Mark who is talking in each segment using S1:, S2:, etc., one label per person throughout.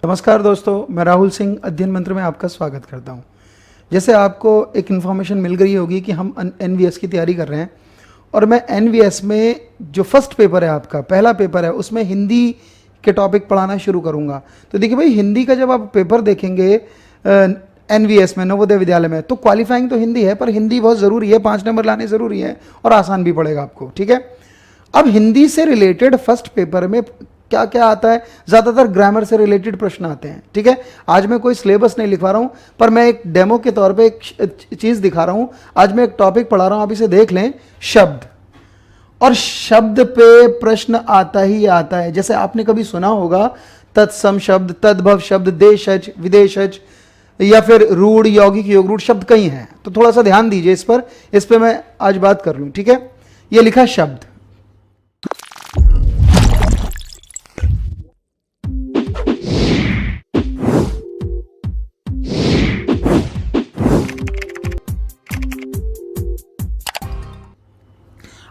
S1: नमस्कार दोस्तों, मैं राहुल सिंह अध्ययन मंत्र में आपका स्वागत करता हूं। जैसे आपको एक इन्फॉर्मेशन मिल गई होगी कि हम एनवीएस की तैयारी कर रहे हैं और मैं एनवीएस में जो फर्स्ट पेपर है, आपका पहला पेपर है, उसमें हिंदी के टॉपिक पढ़ाना शुरू करूंगा। तो देखिए भाई, हिंदी का जब आप पेपर देखेंगे एनवीएस में, नवोदय विद्यालय में, तो क्वालिफाइंग तो हिंदी है, पर हिंदी बहुत ज़रूरी है, 5 नंबर लाने ज़रूरी है और आसान भी पड़ेगा आपको। ठीक है, अब हिंदी से रिलेटेड फर्स्ट पेपर में क्या क्या आता है, ज़्यादातर ग्रामर से रिलेटेड प्रश्न आते हैं। ठीक है, आज मैं कोई सिलेबस नहीं लिखवा रहा हूँ, पर मैं एक डेमो के तौर पे एक चीज़ दिखा रहा हूँ। आज मैं एक टॉपिक पढ़ा रहा हूँ, आप इसे देख लें, शब्द। और शब्द पे प्रश्न आता ही आता है। जैसे आपने कभी सुना होगा तत्सम शब्द, तद्भव शब्द, देशज, विदेशज, या फिर रूढ़, यौगिक, योगरूढ़ शब्द कई हैं। तो थोड़ा सा ध्यान दीजिए इस पर मैं आज बात कर लूँ। ठीक है, ये लिखा शब्द।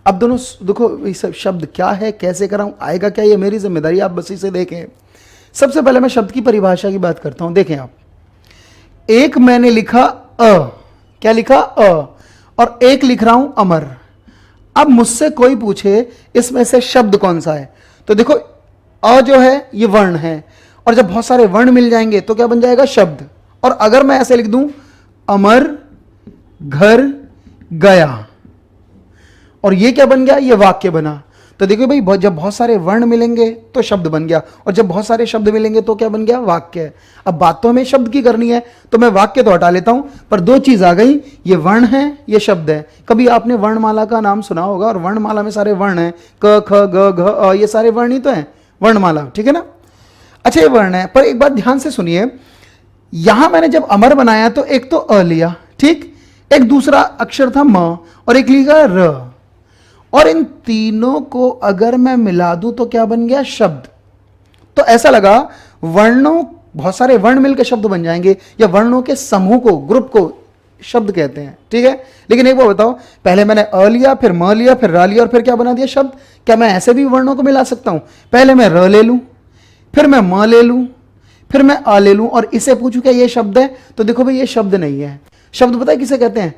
S1: अब दोनों देखो, ये सब शब्द क्या है, कैसे कराऊं, आएगा क्या, ये मेरी जिम्मेदारी, आप बस इसे देखें। सबसे पहले मैं शब्द की परिभाषा की बात करता हूं। देखें आप, एक मैंने लिखा अ, क्या लिखा अ, और एक लिख रहा हूं अमर। अब मुझसे कोई पूछे इसमें से शब्द कौन सा है, तो देखो अ जो है ये वर्ण है, और जब बहुत सारे वर्ण मिल जाएंगे तो क्या बन जाएगा, शब्द। और अगर मैं ऐसे लिख दूं अमर घर गया, और ये क्या बन गया, ये वाक्य बना। तो देखो भाई, जब बहुत सारे वर्ण मिलेंगे तो शब्द बन गया, और जब बहुत सारे शब्द मिलेंगे तो क्या बन गया, वाक्य। अब बात तो हमें शब्द की करनी है, तो मैं वाक्य तो हटा लेता हूं, पर दो चीज आ गई, ये वर्ण है, ये शब्द है। कभी आपने वर्णमाला का नाम सुना होगा, और वर्णमाला में सारे वर्ण हैं, क ख ग घ अ, ये सारे वर्ण ही तो हैं वर्णमाला। ठीक है ना। अच्छा, ये वर्ण है, पर एक बात ध्यान से सुनिए, यहां मैंने जब अमर बनाया तो एक तो अ लिया, ठीक, एक दूसरा अक्षर था म, और एक लिखा र, और इन तीनों को अगर मैं मिला दूं तो क्या बन गया, शब्द। तो ऐसा लगा वर्णों, बहुत सारे वर्ण मिलकर शब्द बन जाएंगे, या वर्णों के समूह को, ग्रुप को शब्द कहते हैं। ठीक है, लेकिन एक बार बताओ, पहले मैंने अ लिया, फिर म लिया, फिर रा लिया, और फिर क्या बना दिया, शब्द। क्या मैं ऐसे भी वर्णों को मिला सकता हूं? पहले मैं र ले लूं, फिर मैं म ले लूं, फिर मैं आ ले लूं, और इसे पूछूं क्या ये शब्द है, तो देखो भाई ये शब्द नहीं है। शब्द पता है किसे कहते हैं?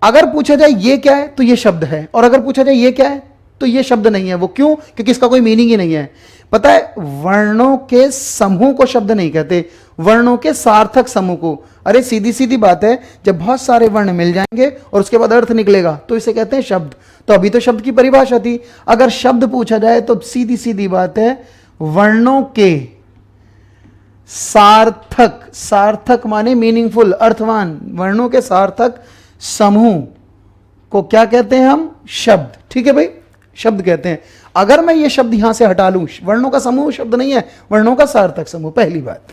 S1: अगर पूछा जाए ये क्या है तो ये शब्द है, और अगर पूछा जाए ये क्या है तो ये शब्द नहीं है। वो क्यों? क्योंकि इसका कोई मीनिंग ही नहीं है। पता है, वर्णों के समूह को शब्द नहीं कहते, वर्णों के सार्थक समूह को। अरे सीधी सीधी बात है, जब बहुत सारे वर्ण मिल जाएंगे और उसके बाद अर्थ निकलेगा तो इसे कहते हैं शब्द। तो अभी तो शब्द की परिभाषा थी, अगर शब्द पूछा जाए तो सीधी सीधी बात है, वर्णों के सार्थक, सार्थक माने मीनिंगफुल, अर्थवान, वर्णों के सार्थक समूह को क्या कहते हैं हम? शब्द। ठीक है भाई, शब्द कहते हैं। अगर मैं ये शब्द यहां से हटा लूं, वर्णों का समूह शब्द नहीं है, वर्णों का सार्थक समूह, पहली बात।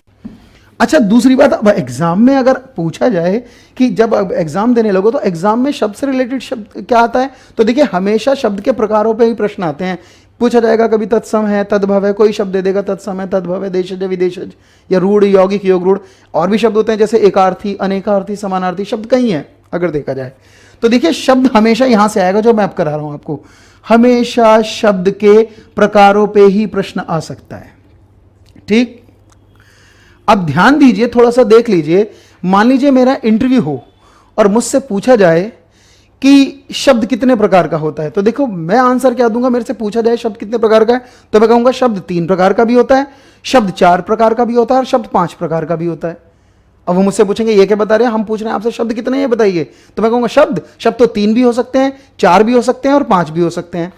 S1: अच्छा, दूसरी बात, अब एग्जाम में अगर पूछा जाए कि जब अब एग्जाम देने लगो तो एग्जाम में शब्द से रिलेटेड शब्द क्या आता है, तो देखिए हमेशा शब्द के प्रकारों पे ही प्रश्न आते हैं। पूछा जाएगा कभी तत्सम है, तद्भव है, कोई शब्द दे देगा, तत्सम है, तद्भव है, देशज, विदेशज, या रूढ़, यौगिक, योगरूढ़। और भी शब्द होते हैं जैसे एकार्थी, अनेकार्थी, समानार्थी, शब्द कई हैं अगर देखा जाए। तो देखिए शब्द हमेशा यहां से आएगा, जो मैं अब करा रहा हूं आपको, हमेशा शब्द के प्रकारों पे ही प्रश्न आ सकता है। ठीक, अब ध्यान दीजिए, थोड़ा सा देख लीजिए। मान लीजिए मेरा इंटरव्यू हो और मुझसे पूछा जाए कि शब्द कितने प्रकार का होता है, तो देखो मैं आंसर क्या दूंगा। मेरे से पूछा जाए शब्द कितने प्रकार का है, तो मैं कहूंगा शब्द 3 प्रकार का भी होता है, शब्द 4 प्रकार का भी होता है, और शब्द 5 प्रकार का भी होता है। अब वो मुझसे पूछेंगे ये क्या बता रहे हैं, हम पूछ रहे हैं आपसे शब्द कितने हैं बताइए, तो मैं कहूंगा शब्द तो 3 भी हो सकते हैं, 4 भी हो सकते हैं, और 5 भी हो सकते हैं।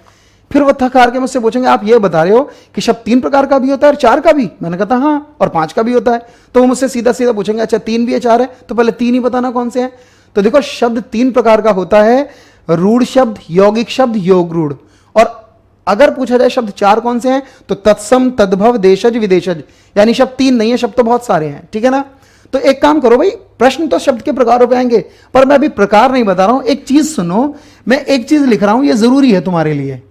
S1: फिर वो थक हार के मुझसे पूछेंगे आप ये बता रहे हो कि शब्द 3 प्रकार का भी होता है और 4 का भी? मैंने कहा हाँ, और 5 का भी होता है। तो वो मुझसे सीधा सीधा पूछेंगे अच्छा 3 भी है, 4 है, तो पहले 3 ही बताना कौन से हैं। तो देखो शब्द 3 प्रकार का होता है, रूढ़ शब्द, यौगिक शब्द, योग रूढ़। और अगर पूछा जाए शब्द 4 कौन से हैं, तो तत्सम, तद्भव, देशज, विदेशज, यानी शब्द 3 नहीं है, शब्द तो बहुत सारे हैं। ठीक है ना। तो एक काम करो भाई, प्रश्न तो शब्द के प्रकारों पे आएंगे, पर मैं अभी प्रकार नहीं बता रहा हूं। एक चीज सुनो, मैं एक चीज लिख रहा हूं, ये जरूरी है तुम्हारे लिए।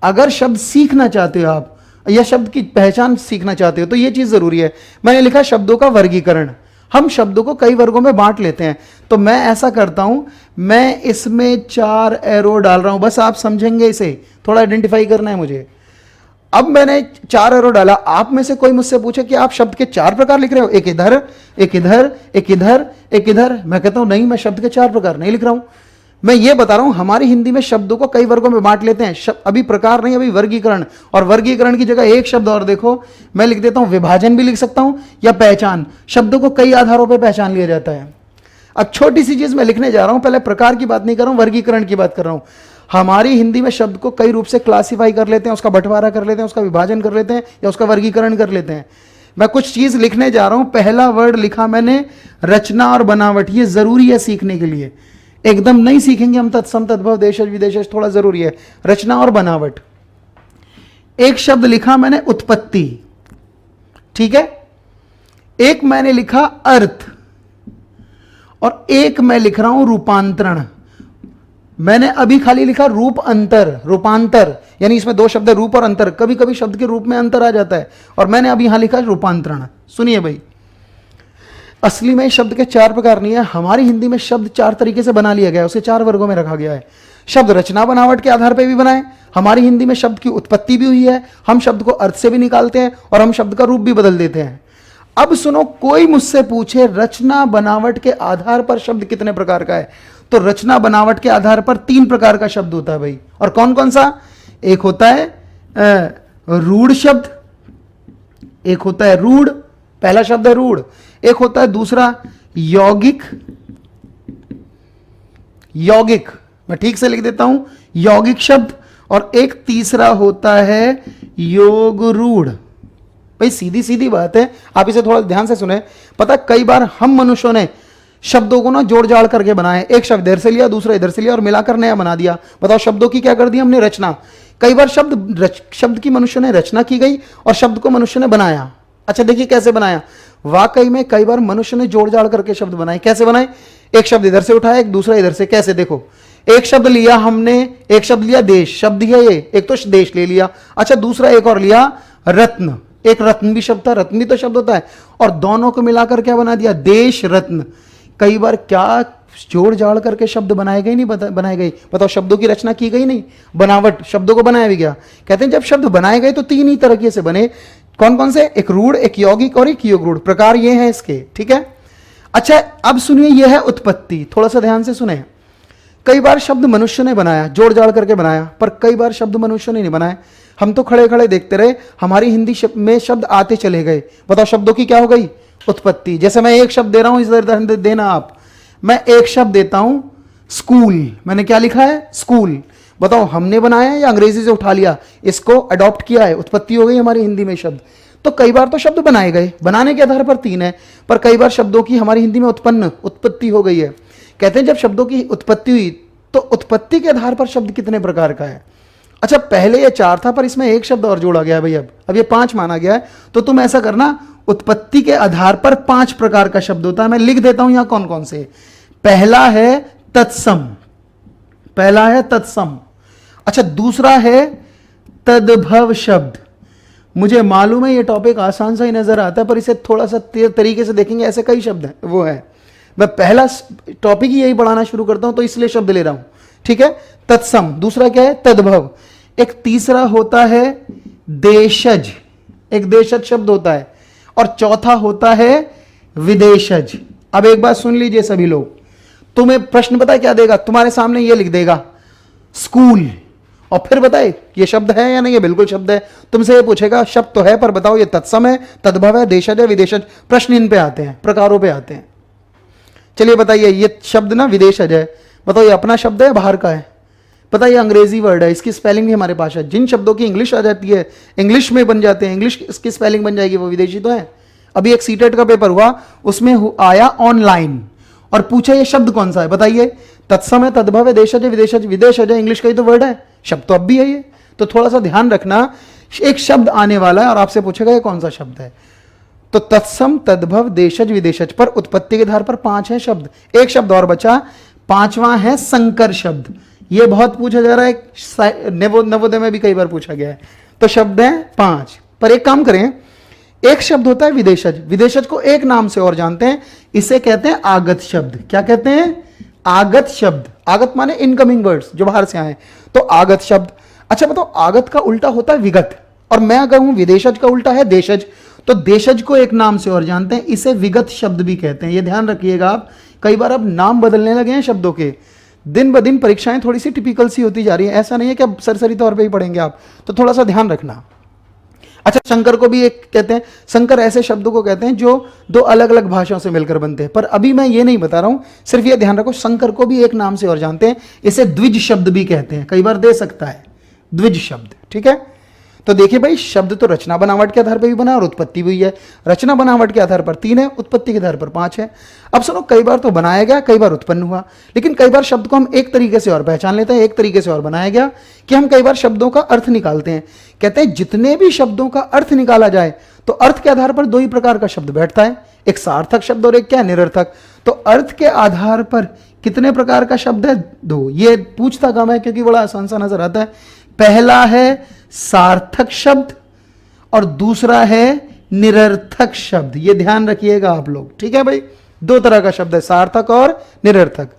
S1: अगर शब्द सीखना चाहते हो आप, या शब्द की पहचान सीखना चाहते हो, तो ये चीज जरूरी है। मैंने लिखा शब्दों का वर्गीकरण। हम शब्दों को कई वर्गों में बांट लेते हैं, तो मैं ऐसा करता हूं, मैं इसमें 4 एरो डाल रहा हूं, बस आप समझेंगे इसे, थोड़ा आइडेंटिफाई करना है मुझे। अब मैंने 4 एरो डाला, आप में से कोई मुझसे पूछे कि आप शब्द के 4 प्रकार लिख रहे हो, एक इधर, एक इधर, एक इधर, एक इधर, मैं कहता हूं नहीं, मैं शब्द के 4 प्रकार नहीं लिख रहा हूं। मैं ये बता रहा हूं हमारी हिंदी में शब्दों को कई वर्गों में बांट लेते हैं। अभी प्रकार नहीं, अभी वर्गीकरण, और वर्गीकरण की जगह एक शब्द और देखो, मैं लिख देता हूं विभाजन भी लिख सकता हूं या पहचान। शब्दों को कई आधारों पर पहचान लिया जाता है। अब छोटी सी चीज मैं लिखने जा रहा हूं, पहले प्रकार की बात नहीं कर रहा हूं, वर्गीकरण की बात कर रहा हूं। हमारी हिंदी में शब्द को कई रूप से क्लासिफाई कर लेते हैं, उसका बंटवारा कर लेते हैं, उसका विभाजन कर लेते हैं या उसका वर्गीकरण कर लेते हैं। मैं कुछ चीज लिखने जा रहा हूं। पहला वर्ड लिखा मैंने रचना और बनावट। ये जरूरी है सीखने के लिए, एकदम नहीं सीखेंगे हम तत्सम तद्भव देशज विदेशज, थोड़ा जरूरी है रचना और बनावट। एक शब्द लिखा मैंने उत्पत्ति, ठीक है। एक मैंने लिखा अर्थ, और एक मैं लिख रहा हूं रूपांतरण। मैंने अभी खाली लिखा रूप अंतर, रूपांतर, यानी इसमें 2 शब्द है, रूप और अंतर। कभी कभी शब्द के रूप में अंतर आ जाता है, और मैंने अभी यहां लिखा रूपांतरण। सुनिए भाई, असली में शब्द के 4 प्रकार नहीं है। हमारी हिंदी में शब्द 4 तरीके से बना लिया गया है, उसे 4 वर्गों में रखा गया है। शब्द रचना बनावट के आधार पर भी बनाए। हमारी हिंदी में शब्द की उत्पत्ति भी हुई है, हम शब्द को अर्थ से भी निकालते हैं और हम शब्द का रूप भी बदल देते हैं। अब सुनो, कोई मुझसे पूछे रचना बनावट के आधार पर शब्द कितने प्रकार का है, तो रचना बनावट के आधार पर 3 प्रकार का शब्द होता है भाई। और कौन कौन सा? एक होता है रूढ़ शब्द, एक होता है रूढ़, पहला शब्द है रूढ़। एक होता है दूसरा यौगिक, यौगिक, मैं ठीक से लिख देता हूं, यौगिक शब्द। और एक तीसरा होता है योग रूढ़। भाई सीधी सीधी बात है, आप इसे थोड़ा ध्यान से सुने। पता कई बार हम मनुष्यों ने शब्दों को ना जोड़ जाड़ करके बनाए। एक शब्द इधर से लिया, दूसरा इधर से लिया और मिलाकर नया बना दिया। बताओ शब्दों की क्या कर दी हमने? रचना। कई बार शब्द की मनुष्य ने रचना की गई और शब्द को मनुष्य ने बनाया। अच्छा देखिए कैसे बनाया। वाकई में कई बार मनुष्य ने जोड़ जाड़ करके शब्द बनाए। कैसे बनाए? एक शब्द इधर से उठाया, एक दूसरा इधर से। कैसे? देखो, एक शब्द लिया हमने, एक शब्द लिया देश, शब्द है ये, एक तो देश ले लिया। अच्छा दूसरा एक और लिया रत्न, एक रत्न भी शब्द था, रत्न भी तो शब्द होता है, और दोनों को मिलाकर क्या बना दिया? देश रत्न। कई बार क्या जोड़ जाड़ करके शब्द बनाए गए? नहीं बनाए गए। बताओ शब्दों की रचना की गई नहीं, बनावट, शब्दों को बनाया भी गया। कहते हैं जब शब्द बनाए गए तो 3 ही तरीके से बने। कौन कौन से? एक रूढ़, एक यौगिक और एक योग रूढ़। प्रकार ये है इसके, ठीक है। अच्छा अब सुनिए, यह है उत्पत्ति। थोड़ा सा ध्यान से सुने। कई बार शब्द मनुष्य ने बनाया, जोड़ जाड़ करके बनाया, पर कई बार शब्द मनुष्य ने नहीं बनाए। हम तो खड़े खड़े देखते रहे, हमारी हिंदी में शब्द आते चले गए। बताओ शब्दों की क्या हो गई? उत्पत्ति। जैसे मैं एक शब्द दे रहा हूं, इधर देना आप। मैं एक शब्द देता हूं स्कूल, मैंने क्या लिखा है? स्कूल। बताओ हमने बनाया या अंग्रेजी से उठा लिया, इसको अडॉप्ट किया है, उत्पत्ति हो गई हमारी हिंदी में शब्द। तो कई बार तो शब्द बनाए गए, बनाने के आधार पर 3 है, पर कई बार शब्दों की हमारी हिंदी में उत्पत्ति हो गई है। कहते हैं जब शब्दों की उत्पत्ति हुई तो उत्पत्ति के आधार पर शब्द कितने प्रकार का है? अच्छा पहले ये 4 था, पर इसमें एक शब्द और जोड़ा गया है भाई। अब ये 5 माना गया है। तो तुम ऐसा करना, उत्पत्ति के आधार पर 5 प्रकार का शब्द होता है। मैं लिख देता हूं यहां कौन कौन से। पहला है तत्सम, पहला है तत्सम। अच्छा दूसरा है तद्भव शब्द। मुझे मालूम है ये टॉपिक आसान सा ही नजर आता है, पर इसे थोड़ा सा तरीके से देखेंगे, ऐसे कई शब्द हैं। वो है, मैं पहला टॉपिक ही यही पढ़ाना शुरू करता हूं तो इसलिए शब्द ले रहा हूं, ठीक है। तत्सम। दूसरा क्या है? तद्भव। एक तीसरा होता है देशज, एक देशज शब्द होता है। और चौथा होता है विदेशज। अब एक बात सुन लीजिए सभी लोग, तुम्हें प्रश्न पता है क्या देगा? तुम्हारे सामने ये लिख देगा स्कूल, और फिर बताए ये शब्द है या नहीं? ये बिल्कुल शब्द है। तुमसे ये पूछेगा शब्द तो है, पर बताओ ये तत्सम है, तद्भव है, देशज है, विदेशज। प्रश्न इन पे आते हैं, प्रकारों पे आते हैं। चलिए बताइए, ये शब्द ना विदेशज है, बताओ ये अपना शब्द है, बाहर का है? पता ये अंग्रेजी वर्ड है, इसकी स्पेलिंग भी हमारे पास है। जिन शब्दों की इंग्लिश आ जाती है, इंग्लिश में बन जाते हैं, इंग्लिश इसकी स्पेलिंग बन जाएगी, वो विदेशी तो है। अभी एक सीटेट का पेपर हुआ, उसमें आया ऑनलाइन, और पूछा ये शब्द कौन सा है? बताइए। तत्सम है, तद्भव है, देशज है, विदेशज। विदेशज है, इंग्लिश का ही तो वर्ड है, शब्द तो अब भी है ये। तो थोड़ा सा ध्यान रखना, एक शब्द आने वाला है और आपसे पूछेगा ये कौन सा शब्द है। तो तत्सम, तद्भव, देशज, विदेशज। पर उत्पत्ति के आधार पर 5 है शब्द। एक शब्द और बचा, 5वां है संकर शब्द। ये बहुत पूछा जा रहा है, नवोदय में भी कई बार पूछा गया है। तो शब्द है 5, पर एक काम करें, एक शब्द होता है विदेशज। विदेशज को एक नाम से और जानते हैं, इसे कहते हैं आगत शब्द। क्या कहते हैं? आगत शब्द। आगत माने इनकमिंग वर्ड्स, जो बाहर से आए, तो आगत शब्द। अच्छा बताओ, आगत का उल्टा होता है विगत। और मैं अगर हूं विदेशज का उल्टा है देशज, तो देशज को एक नाम से और जानते हैं, इसे विगत शब्द भी कहते हैं। ये ध्यान रखिएगा आप, कई बार अब नाम बदलने लगे हैं शब्दों के, दिन ब दिन परीक्षाएं थोड़ी सी टिपिकल सी होती जा रही है, ऐसा नहीं है कि अब सरसरी तौर पे ही पढ़ेंगे आप, तो थोड़ा सा ध्यान रखना। अच्छा, शंकर को भी एक कहते हैं, शंकर ऐसे शब्दों को कहते हैं जो दो अलग अलग भाषाओं से मिलकर बनते हैं, पर अभी मैं ये नहीं बता रहा हूं, सिर्फ ये ध्यान रखो शंकर को भी एक नाम से और जानते हैं, इसे द्विज शब्द भी कहते हैं, कई बार दे सकता है द्विज शब्द। ठीक है, तो देखिए भाई, शब्द तो रचना बनावट के आधार पर भी बना और उत्पत्ति भी हुई है। रचना बनावट के आधार पर 3 है, उत्पत्ति के आधार पर 5 है। अब सुनो, कई बार तो बनाया गया, कई बार उत्पन्न हुआ, लेकिन कई बार शब्द को हम एक तरीके से और पहचान लेते हैं, एक तरीके से और बनाया गया कि हम कई बार शब्दों का अर्थ निकालते हैं। कहते हैं जितने भी शब्दों का अर्थ निकाला जाए तो अर्थ के आधार पर 2 ही प्रकार का शब्द बैठता है, एक सार्थक शब्द और एक क्या, निरर्थक। तो अर्थ के आधार पर कितने प्रकार का शब्द है, 2। ये पूछता कम है क्योंकि बड़ा आसान सा नजर आता है। पहला है सार्थक शब्द और दूसरा है निरर्थक शब्द, ये ध्यान रखिएगा आप लोग। ठीक है भाई, 2 तरह का शब्द है, सार्थक और निरर्थक।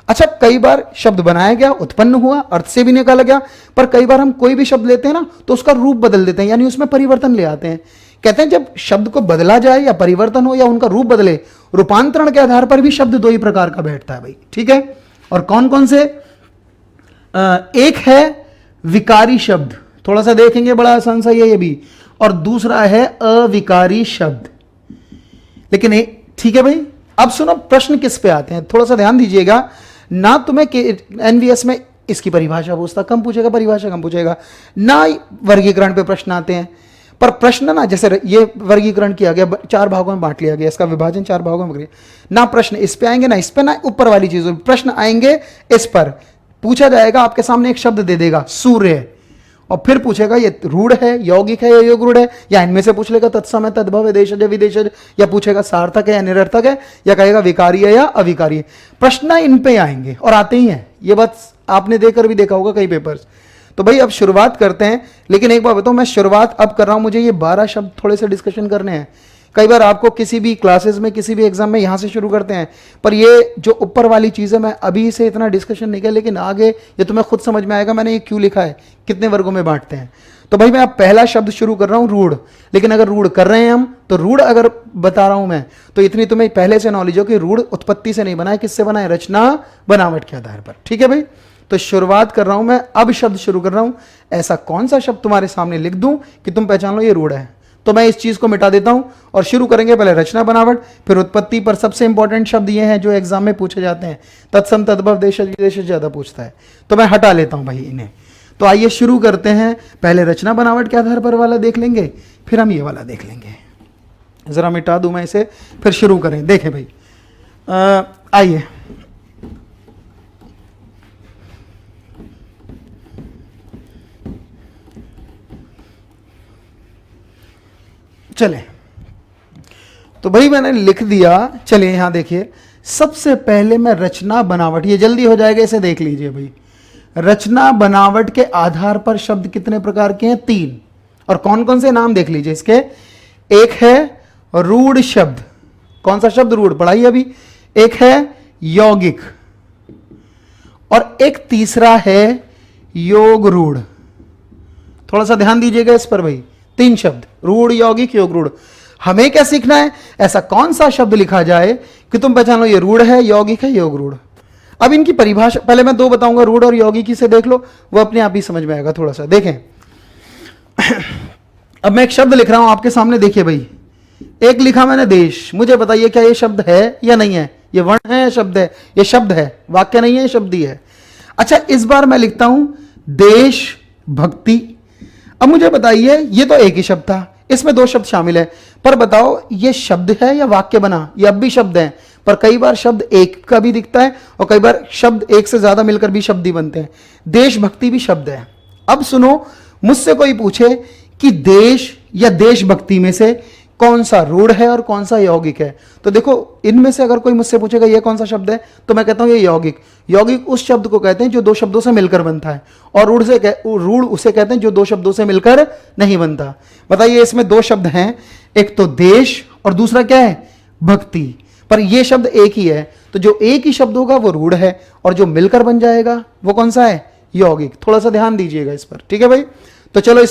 S1: अच्छा, कई बार शब्द बनाया गया, उत्पन्न हुआ, अर्थ से भी निकाला गया, पर कई बार हम कोई भी शब्द लेते हैं ना तो उसका रूप बदल देते हैं, यानी उसमें परिवर्तन ले आते हैं। कहते हैं जब शब्द को बदला जाए या परिवर्तन हो या उनका रूप बदले, रूपांतरण के आधार पर भी शब्द 2 ही प्रकार का बैठता है भाई। ठीक है, और कौन कौन से, एक है विकारी शब्द, थोड़ा सा देखेंगे, बड़ा आसान सा ये भी, और दूसरा है अविकारी शब्द। लेकिन ठीक है भाई, अब सुनो प्रश्न किस पे आते हैं, थोड़ा सा ध्यान दीजिएगा ना। तुम्हें एनवीएस में इसकी परिभाषा पूछता, कम पूछेगा, परिभाषा कम पूछेगा ना, वर्गीकरण पे प्रश्न आते हैं। पर प्रश्न ना, जैसे ये वर्गीकरण किया गया, 4 भागों में बांट लिया गया, इसका विभाजन 4 भागों में किया ना, प्रश्न इस पे आएंगे ना इस पे ना ऊपर वाली चीजों, प्रश्न आएंगे इस पर। पूछा जाएगा, आपके सामने एक शब्द दे देगा सूर्य, और फिर पूछेगा ये रूढ़ है, यौगिक है या योग रूढ़ है, या इनमें से पूछ लेगा तत्सम है, तद्भव है, देशज है, विदेशज, या पूछेगा सार्थक है या निरर्थक है, या कहेगा विकारी है या अविकारी है। प्रश्न इन पे आएंगे और आते ही हैं, ये बात आपने देखकर भी देखा होगा कई पेपर्स। तो भाई अब शुरुआत करते हैं, लेकिन एक बात बताऊं, मैं शुरुआत अब कर रहा हूं, मुझे ये 12 शब्द थोड़े से डिस्कशन करने हैं। कई बार आपको किसी भी क्लासेस में, किसी भी एग्जाम में यहां से शुरू करते हैं, पर ये जो ऊपर वाली चीज़ है मैं अभी से इतना डिस्कशन नहीं किया, लेकिन आगे ये तुम्हें खुद समझ में आएगा मैंने ये क्यों लिखा है, कितने वर्गों में बांटते हैं। तो भाई मैं अब पहला शब्द शुरू कर रहा हूं, रूढ़। लेकिन अगर रूढ़ कर रहे हैं हम, तो रूढ़ अगर बता रहा हूं मैं, तो इतनी तुम्हें पहले से नॉलेज हो कि रूढ़ उत्पत्ति से नहीं बना है, किससे बना है, रचना बनावट के आधार पर। ठीक है भाई, तो शुरुआत कर रहा हूं मैं, अब शब्द शुरू कर रहा हूं। ऐसा कौन सा शब्द तुम्हारे सामने लिख दूं कि तुम पहचान लो ये रूढ़ है, तो मैं इस चीज को मिटा देता हूं और शुरू करेंगे पहले रचना बनावट, फिर उत्पत्ति। पर सबसे इंपॉर्टेंट शब्द ये हैं जो एग्जाम में पूछे जाते हैं, तत्सम, तद्भव, देशज, विदेशज ज्यादा पूछता है, तो मैं हटा लेता हूं भाई इन्हें। तो आइए शुरू करते हैं, पहले रचना बनावट के आधार पर वाला देख लेंगे, फिर हम ये वाला देख लेंगे। जरा मिटा दूं मैं इसे, फिर शुरू करें। देखें भाई, आइए चले, तो भाई मैंने लिख दिया। चलिए यहां देखिए, सबसे पहले मैं रचना बनावट, ये जल्दी हो जाएगा, इसे देख लीजिए भाई। रचना बनावट के आधार पर शब्द कितने प्रकार के हैं, 3। और कौन कौन से नाम देख लीजिए इसके। एक है रूढ़ शब्द, कौन सा शब्द, रूढ़, पढ़ाई अभी। एक है यौगिक, और एक तीसरा है योग रूढ़। थोड़ा सा ध्यान दीजिएगा इस पर भाई, 3 शब्द, रूढ़, यौगिक, योग रूढ़। हमें क्या सीखना है, ऐसा कौन सा शब्द लिखा जाए कि तुम पहचान लो ये रूढ़ है, यौगिक है, योग रूढ़। अब इनकी परिभाषा पहले मैं 2 बताऊंगा, रूढ़ और यौगिकी से देख लो, वो अपने आप ही समझ में आएगा। थोड़ा सा देखें, अब मैं एक शब्द लिख रहा हूं आपके सामने, देखिए भाई, एक लिखा मैंने देश। मुझे बताइए क्या ये शब्द है या नहीं है, ये वर्ण है या शब्द है, ये शब्द है, वाक्य नहीं है, शब्द ही है। अच्छा, इस बार मैं लिखता हूं देश भक्ति। अब मुझे बताइए, ये तो एक ही शब्द था, इसमें 2 शब्द शामिल है, पर बताओ ये शब्द है या वाक्य बना, ये अब भी शब्द है, पर कई बार शब्द एक का भी दिखता है और कई बार शब्द एक से ज्यादा मिलकर भी शब्द ही बनते हैं। देशभक्ति भी शब्द है। अब सुनो, मुझसे कोई पूछे कि देश या देशभक्ति में से कौन सा रूढ़ है और कौन सा यौगिक है, तो देखो इनमें से अगर कोई मुझसे पूछेगा ये कौन सा शब्द है, तो मैं कहता हूं ये यौगिक। यौगिक उस शब्द को कहते हैं जो 2 शब्दों से मिलकर बनता है, और रूढ़ उसे कहते हैं जो 2 शब्दों से मिलकर नहीं बनता। बताइए, इसमें 2 शब्द हैं, एक तो देश और दूसरा क्या है, भक्ति, पर ये शब्द एक ही है, तो जो एक ही शब्द होगा वो रूढ़ है, और जो मिलकर बन जाएगा वो कौन सा है, यौगिक। थोड़ा सा ध्यान दीजिएगा इस पर, ठीक है भाई। तो चलो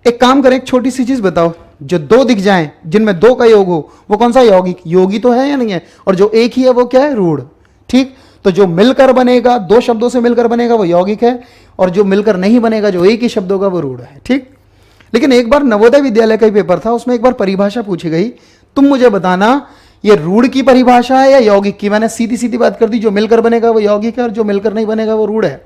S1: एक काम करें, एक छोटी सी चीज बताओ, जो दो दिख जाएं जिनमें दो का योग हो वो कौन सा यौगिक? योगी तो है या नहीं है? और जो एक ही है वो क्या है? रूढ़। ठीक, तो जो मिलकर बनेगा, दो शब्दों से मिलकर बनेगा वो यौगिक है, और जो मिलकर नहीं बनेगा, जो एक ही शब्द होगा वो रूढ़ है। ठीक, लेकिन एक बार नवोदय विद्यालय का ही पेपर था, उसमें एक बार परिभाषा पूछी गई, तुम मुझे बताना ये रूढ़ की परिभाषा है या यौगिक की? मैंने सीधी सीधी बात कर दी, जो मिलकर बनेगा वो यौगिक है और जो मिलकर नहीं बनेगा वो रूढ़ है।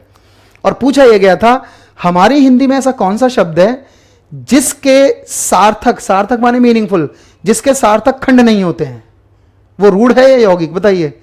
S1: और पूछा यह गया था हमारी हिंदी में ऐसा कौन सा शब्द है जिसके सार्थक, सार्थक माने मीनिंगफुल, जिसके सार्थक खंड नहीं होते हैं, वो रूढ़ है या यौगिक? बताइए।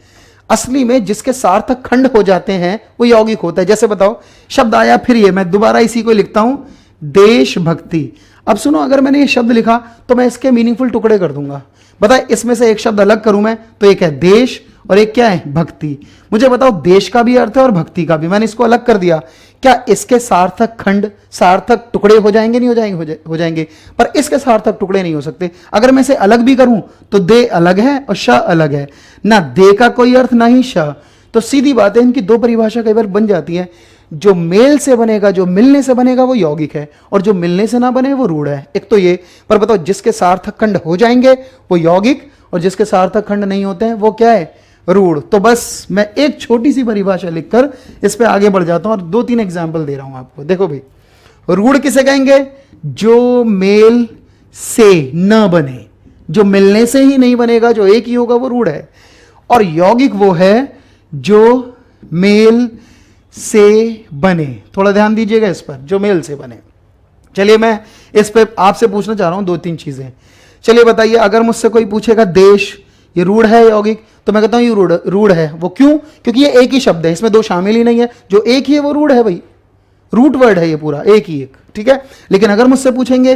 S1: असली में जिसके सार्थक खंड हो जाते हैं वो यौगिक होता है। जैसे बताओ, शब्द आया फिर ये, मैं दोबारा इसी को लिखता हूं, देशभक्ति। अब सुनो, अगर मैंने ये शब्द लिखा तो मैं इसके मीनिंगफुल टुकड़े कर दूंगा। बताए, इसमें से एक शब्द अलग करूं मैं तो एक है देश और एक क्या है? भक्ति। मुझे बताओ, देश का भी अर्थ है और भक्ति का भी, मैंने इसको अलग कर दिया, क्या इसके सार्थक खंड, सार्थक टुकड़े हो जाएंगे? नहीं हो जाएंगे? हो जाएंगे, पर इसके सार्थक टुकड़े नहीं हो सकते। अगर मैं इसे अलग भी करूं तो दे अलग है और श अलग है, ना दे का कोई अर्थ ना ही श। तो सीधी बात है, इनकी दो परिभाषा कई बार बन जाती है। जो मेल से बनेगा, जो मिलने से बनेगा वो यौगिक है, और जो मिलने से ना बने वो रूढ़ है। एक तो ये, पर बताओ जिसके सार्थक खंड हो जाएंगे वो यौगिक, और जिसके सार्थक खंड नहीं होते हैं वो क्या है? रूढ़। तो बस मैं एक छोटी सी परिभाषा लिखकर इस पे आगे बढ़ जाता हूं और दो तीन एग्जाम्पल दे रहा हूं आपको। देखो भाई, रूढ़ किसे कहेंगे? जो मेल से न बने, जो मिलने से ही नहीं बनेगा, जो एक ही होगा वो रूढ़ है। और यौगिक वो है जो मेल से बने। थोड़ा ध्यान दीजिएगा इस पर, जो मेल से बने। चलिए मैं इस पे आपसे पूछना चाह रहा हूं दो तीन चीजें। चलिए बताइए, अगर मुझसे कोई पूछेगा देश ये रूढ़ है यौगिक, तो मैं कहता हूं ये रूढ़ है। वो क्यों? क्योंकि ये एक ही शब्द है, इसमें दो शामिल ही नहीं है, जो एक ही है वो रूढ़ है भाई, रूट वर्ड है ये पूरा, एक ही एक। ठीक है, लेकिन अगर मुझसे पूछेंगे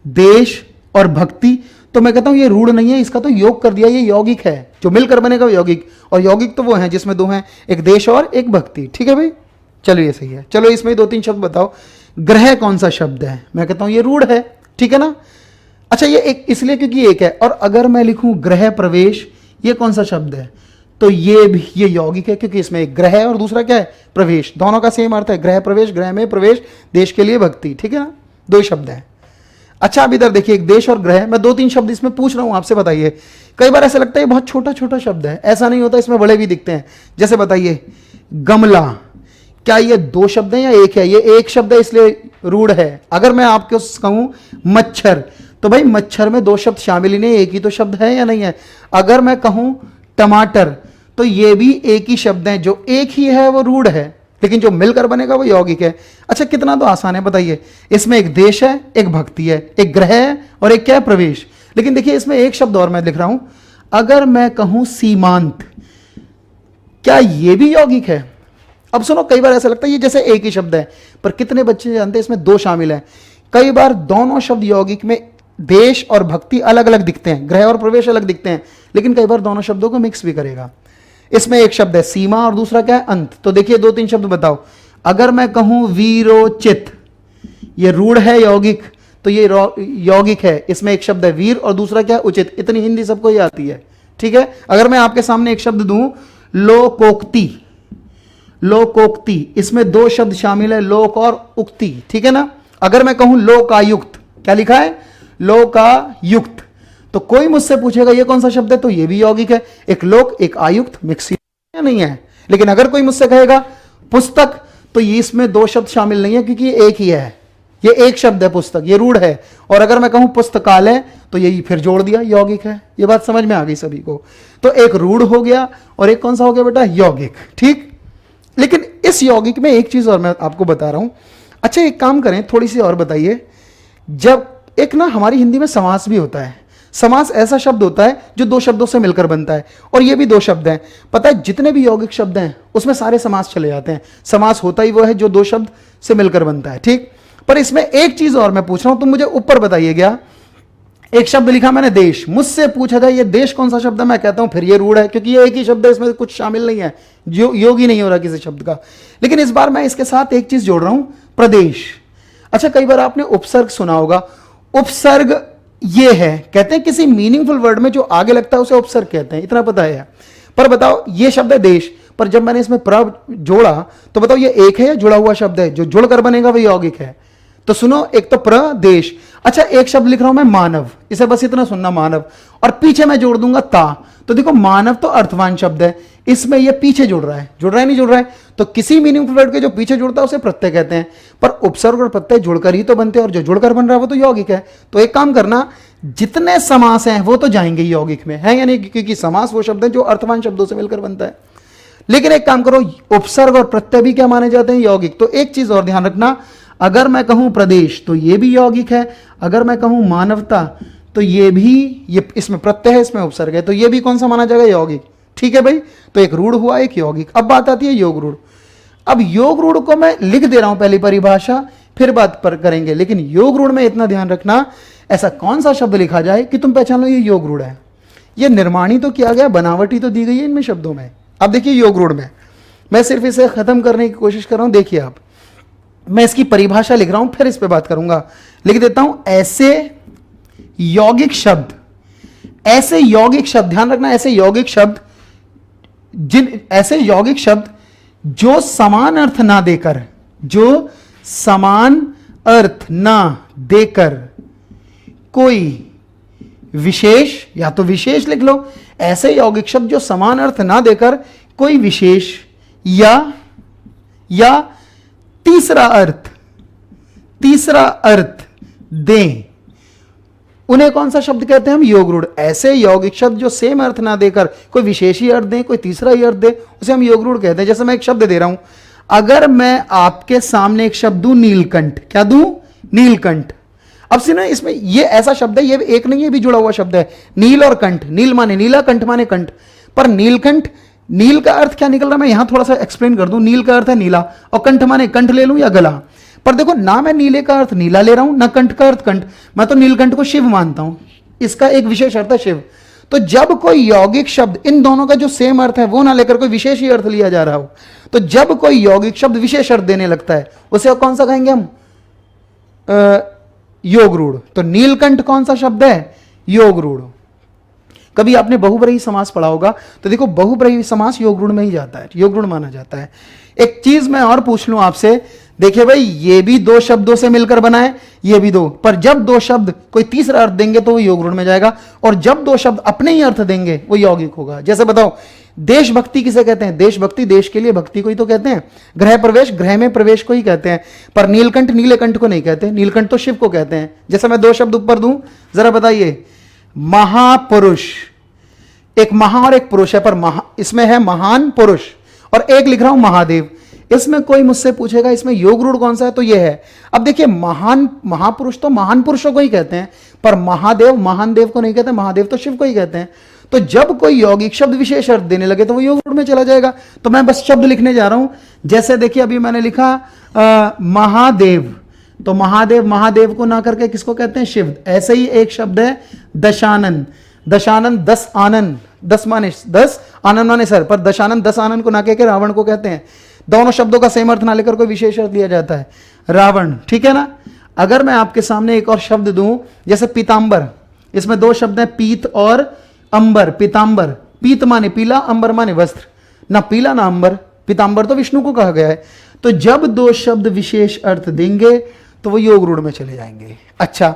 S1: देश और भक्ति, तो मैं कहता हूं ये रूढ़ नहीं है, इसका तो योग कर दिया, ये यौगिक है, जो मिलकर बनेगा वो यौगिक। और यौगिक तो वो है जिसमें दो हैं, एक देश और एक भक्ति। ठीक है भाई, चलो ये सही है। चलो इसमें दो तीन शब्द बताओ। ग्रह कौन सा शब्द है? मैं कहता हूं ये रूढ़ है। ठीक है ना? अच्छा, ये एक इसलिए क्योंकि एक है। और अगर मैं लिखूं गृह प्रवेश, ये कौन सा शब्द है? तो ये भी ये यौगिक है, क्योंकि इसमें एक ग्रह है और दूसरा क्या है? प्रवेश। दोनों का सेम अर्थ है, गृह प्रवेश, गृह में प्रवेश, देश के लिए भक्ति। ठीक है ना? दो शब्द है। अच्छा, अब इधर देखिए, एक देश और ग्रह, मैं दो तीन शब्द इसमें पूछ रहा हूं आपसे, बताइए। कई बार ऐसा लगता है बहुत छोटा छोटा शब्द है, ऐसा नहीं होता, इसमें बड़े भी दिखते हैं। जैसे बताइए, गमला, क्या ये दो शब्द हैं या एक है? ये एक शब्द है, इसलिए रूढ़ है। अगर मैं आपको कहूं मच्छर, तो भाई मच्छर में दो शब्द शामिल ही नहीं, एक ही तो शब्द है या नहीं है? अगर मैं कहूं टमाटर, तो ये भी एक ही शब्द है, जो एक ही है वो रूढ़ है, लेकिन जो मिलकर बनेगा वो यौगिक है। अच्छा, कितना तो आसान है, बताइए। इसमें एक देश है, एक भक्ति है, एक ग्रह है और एक क्या है? प्रवेश। लेकिन देखिए, इसमें एक शब्द और मैं लिख रहा हूं, अगर मैं कहूं सीमांत, क्या ये भी यौगिक है? अब सुनो, कई बार ऐसा लगता है ये जैसे एक ही शब्द है, पर कितने बच्चे जानते हैं इसमें दो शामिल हैं। कई बार दोनों शब्द यौगिक में देश और भक्ति अलग अलग दिखते हैं, ग्रह और प्रवेश अलग दिखते हैं, लेकिन कई बार दोनों शब्दों को मिक्स भी करेगा। इसमें एक शब्द है सीमा और दूसरा क्या है? अंत। तो देखिए, दो तीन शब्द बताओ। अगर मैं कहूं वीरोचित, ये रूढ़ है यौगिक, तो ये यौगिक है, इसमें एक शब्द है वीर और दूसरा क्या है? उचित। इतनी हिंदी सबको ही आती है। ठीक है, अगर मैं आपके सामने एक शब्द दूं, लोकोक्ति, लोकोक्ति, इसमें दो शब्द शामिल है, लोक और उक्ति। ठीक है ना? अगर मैं कहूं लोकायुक्त, क्या लिखा है? लोकायुक्त। तो कोई मुझसे पूछेगा ये कौन सा शब्द है, तो ये भी यौगिक है, एक लोक एक आयुक्त, मिक्स या नहीं है? लेकिन अगर कोई मुझसे कहेगा पुस्तक, तो ये इसमें दो शब्द शामिल नहीं है, क्योंकि ये एक ही है, ये एक शब्द है पुस्तक, ये रूढ़ है। और अगर मैं कहूं पुस्तकालय, तो यही फिर जोड़ दिया, यौगिक है। ये बात समझ में आ गई सभी को? तो एक रूढ़ हो गया और एक कौन सा हो गया बेटा? यौगिक। ठीक, लेकिन इस यौगिक में एक चीज और मैं आपको बता रहा हूं। अच्छा, एक काम करें, थोड़ी सी और बताइए। जब एक ना हमारी हिंदी में समास भी होता है, समास ऐसा शब्द होता है जो दो शब्दों से मिलकर बनता है, और ये भी दो शब्द हैं। पता है, जितने भी यौगिक शब्द हैं उसमें सारे समास चले जाते हैं। समास होता ही वो है जो दो शब्द से मिलकर बनता है। ठीक, पर इसमें एक चीज और मैं पूछ रहा हूं, तुम मुझे ऊपर बताइएगा। एक शब्द लिखा मैंने देश, मुझसे पूछा जाए ये देश कौन सा शब्द है, मैं कहता हूं फिर ये रूढ़ है, क्योंकि ये एक ही शब्द है, इसमें कुछ शामिल नहीं है, जो योग ही नहीं हो रहा किसी शब्द का। लेकिन इस बार मैं इसके साथ एक चीज जोड़ रहा हूं, प्रदेश। अच्छा, कई बार आपने उपसर्ग सुना होगा। उपसर्ग ये है, कहते हैं किसी मीनिंगफुल वर्ड में जो आगे लगता है उसे उपसर्ग कहते हैं, इतना पता है। पर बताओ, ये शब्द है देश, पर जब मैंने इसमें प्र जोड़ा, तो बताओ ये एक है या जुड़ा हुआ शब्द है? जो जुड़कर बनेगा वही यौगिक है। तो सुनो, एक तो प्रदेश, अच्छा, एक शब्द लिख रहा हूं मैं मानव, इसे बस इतना सुनना, मानव, और पीछे मैं जोड़ दूंगा ता। तो देखो मानव तो अर्थवान शब्द है, इसमें ये पीछे जुड़ रहा है, जुड़ रहा है नहीं जुड़ रहा है, तो किसी मीनिंगफुल वर्ड के जो पीछे जुड़ता है उसे प्रत्यय कहते हैं। पर उपसर्ग और प्रत्यय जुड़कर ही तो बनते हैं, और जो जुड़कर बन रहा है वो तो यौगिक है। तो एक काम करना, जितने समास हैं वो तो जाएंगे यौगिक में, है या नहीं, क्योंकि समास वो शब्द है जो अर्थवान शब्दों से मिलकर बनता है। लेकिन एक काम करो, उपसर्ग और प्रत्यय भी क्या माने जाते हैं, यौगिक। तो एक चीज और ध्यान रखना, अगर मैं कहूं प्रदेश तो ये भी यौगिक है, अगर मैं कहूं मानवता तो ये भी, ये इसमें प्रत्यय है, इसमें उपसर्ग है, तो ये भी कौन सा माना जाएगा, यौगिक। ठीक है भाई, तो एक रूढ़ हुआ, एक यौगिक। अब बात आती है योग रूढ़। अब योग रूढ़ को मैं लिख दे रहा हूं, पहली परिभाषा, फिर बात पर करेंगे। लेकिन योग रूढ़ में इतना ध्यान रखना, ऐसा कौन सा शब्द लिखा जाए कि तुम पहचान लो ये योग रूढ़ है। ये निर्माणी तो किया गया, बनावटी तो दी गई है इनमें शब्दों में। अब देखिए योग रूढ़ में मैं सिर्फ इसे खत्म करने की कोशिश कर रहा हूं। देखिए आप, मैं इसकी परिभाषा लिख रहा हूं, फिर इस पे बात करूंगा। लिख देता हूं, ऐसे यौगिक शब्द, ऐसे यौगिक शब्द, ध्यान रखना, ऐसे यौगिक शब्द, ऐसे यौगिक शब्द जो समान अर्थ ना देकर, जो समान अर्थ ना देकर कोई विशेष, या तो विशेष लिख लो, ऐसे यौगिक शब्द जो समान अर्थ ना देकर कोई विशेष या तीसरा अर्थ दें, उन्हें कौन सा शब्द कहते हैं हम, योग रूढ़। ऐसे यौगिक शब्द जो सेम अर्थ ना देकर कोई विशेष ही अर्थ दें, कोई तीसरा ही अर्थ दे, उसे हम योग रूढ़ कहते हैं। जैसे मैं एक शब्द दे रहा हूं, अगर मैं आपके सामने एक शब्द दूं नीलकंठ, क्या दूं, नीलकंठ। अब सुनो, इसमें ये ऐसा शब्द है, ये एक नहीं, ये भी जुड़ा हुआ शब्द है, नील और कंठ। नील माने नीला, कंठ माने कंठ। पर नीलकंठ, नील का अर्थ क्या निकल रहा है, मैं यहां थोड़ा सा एक्सप्लेन कर दूं। नील का अर्थ है नीला, और कंठ माने कंठ ले लूं या गला। पर देखो, ना मैं नीले का अर्थ नीला ले रहा हूं, ना कंठ का अर्थ कंठ, मैं तो नीलकंठ को शिव मानता हूं, इसका एक विशेष अर्थ है शिव। तो जब कोई यौगिक शब्द इन दोनों का जो सेम अर्थ है वो ना लेकर कोई विशेष ही अर्थ लिया जा रहा हो, तो जब कोई यौगिक शब्द विशेष अर्थ देने लगता है, उसे कौन सा कहेंगे हम, योग रूढ़। तो नीलकंठ कौन सा शब्द है, योग रूढ़। कभी आपने बहुब्रीहि समास पढ़ा होगा, तो देखो बहुब्रीहि समास योग रूढ़ में ही जाता है, योग रूढ़ माना जाता है। एक चीज मैं और पूछ लूं आपसे, देखिए भाई, ये भी दो शब्दों से मिलकर बना है, ये भी दो, पर जब दो शब्द कोई तीसरा अर्थ देंगे तो वो योग रूढ़ में जाएगा, और जब दो शब्द अपने ही अर्थ देंगे वो यौगिक होगा। जैसे बताओ, देशभक्ति किसे कहते हैं, देशभक्ति, देश के लिए भक्ति को ही तो कहते हैं। गृह प्रवेश, गृह में प्रवेश को ही कहते हैं। पर नीलकंठ, नीलेकंठ को नहीं कहते, नीलकंठ तो शिव को कहते हैं। जैसे मैं दो शब्द ऊपर दूं, जरा बताइए, महापुरुष, एक महा और एक पुरुष है, पर इसमें है महान पुरुष, और एक लिख रहा हूं महादेव। इसमें कोई मुझसे पूछेगा इसमें योग रूढ़ कौन सा है, तो ये है। अब देखिए, महान, महापुरुष तो महान पुरुषों को ही कहते हैं, पर महादेव, महान देव को नहीं कहते, महादेव तो शिव को ही कहते हैं। तो जब कोई यौगिक शब्द विशेष अर्थ देने लगे तो वो योग रूढ़ में चला जाएगा। तो मैं बस शब्द लिखने जा रहा हूं। जैसे देखिए, अभी मैंने लिखा महादेव, तो महादेव, महादेव को ना करके किसको कहते हैं, शिव। ऐसे ही एक शब्द है दशानन, दशानन, 10 आनंद, 10 माने 10, आनंद माने सर, पर दशानन, 10 आनंद को ना कहकर रावण को कहते हैं। दोनों शब्दों का सेम अर्थ ना लेकर कोई विशेष अर्थ लिया जाता है, रावण। ठीक है ना। अगर मैं आपके सामने एक और शब्द दूं, जैसे पीतांबर, इसमें दो शब्द हैं, पीत और अंबर। पीतांबर, पीत माने पीला, अंबर माने वस्त्र, ना पीला ना अंबर, पीतांबर तो विष्णु को कहा गया है। तो जब दो शब्द विशेष अर्थ देंगे तो वो योग रूढ़ में चले जाएंगे। अच्छा,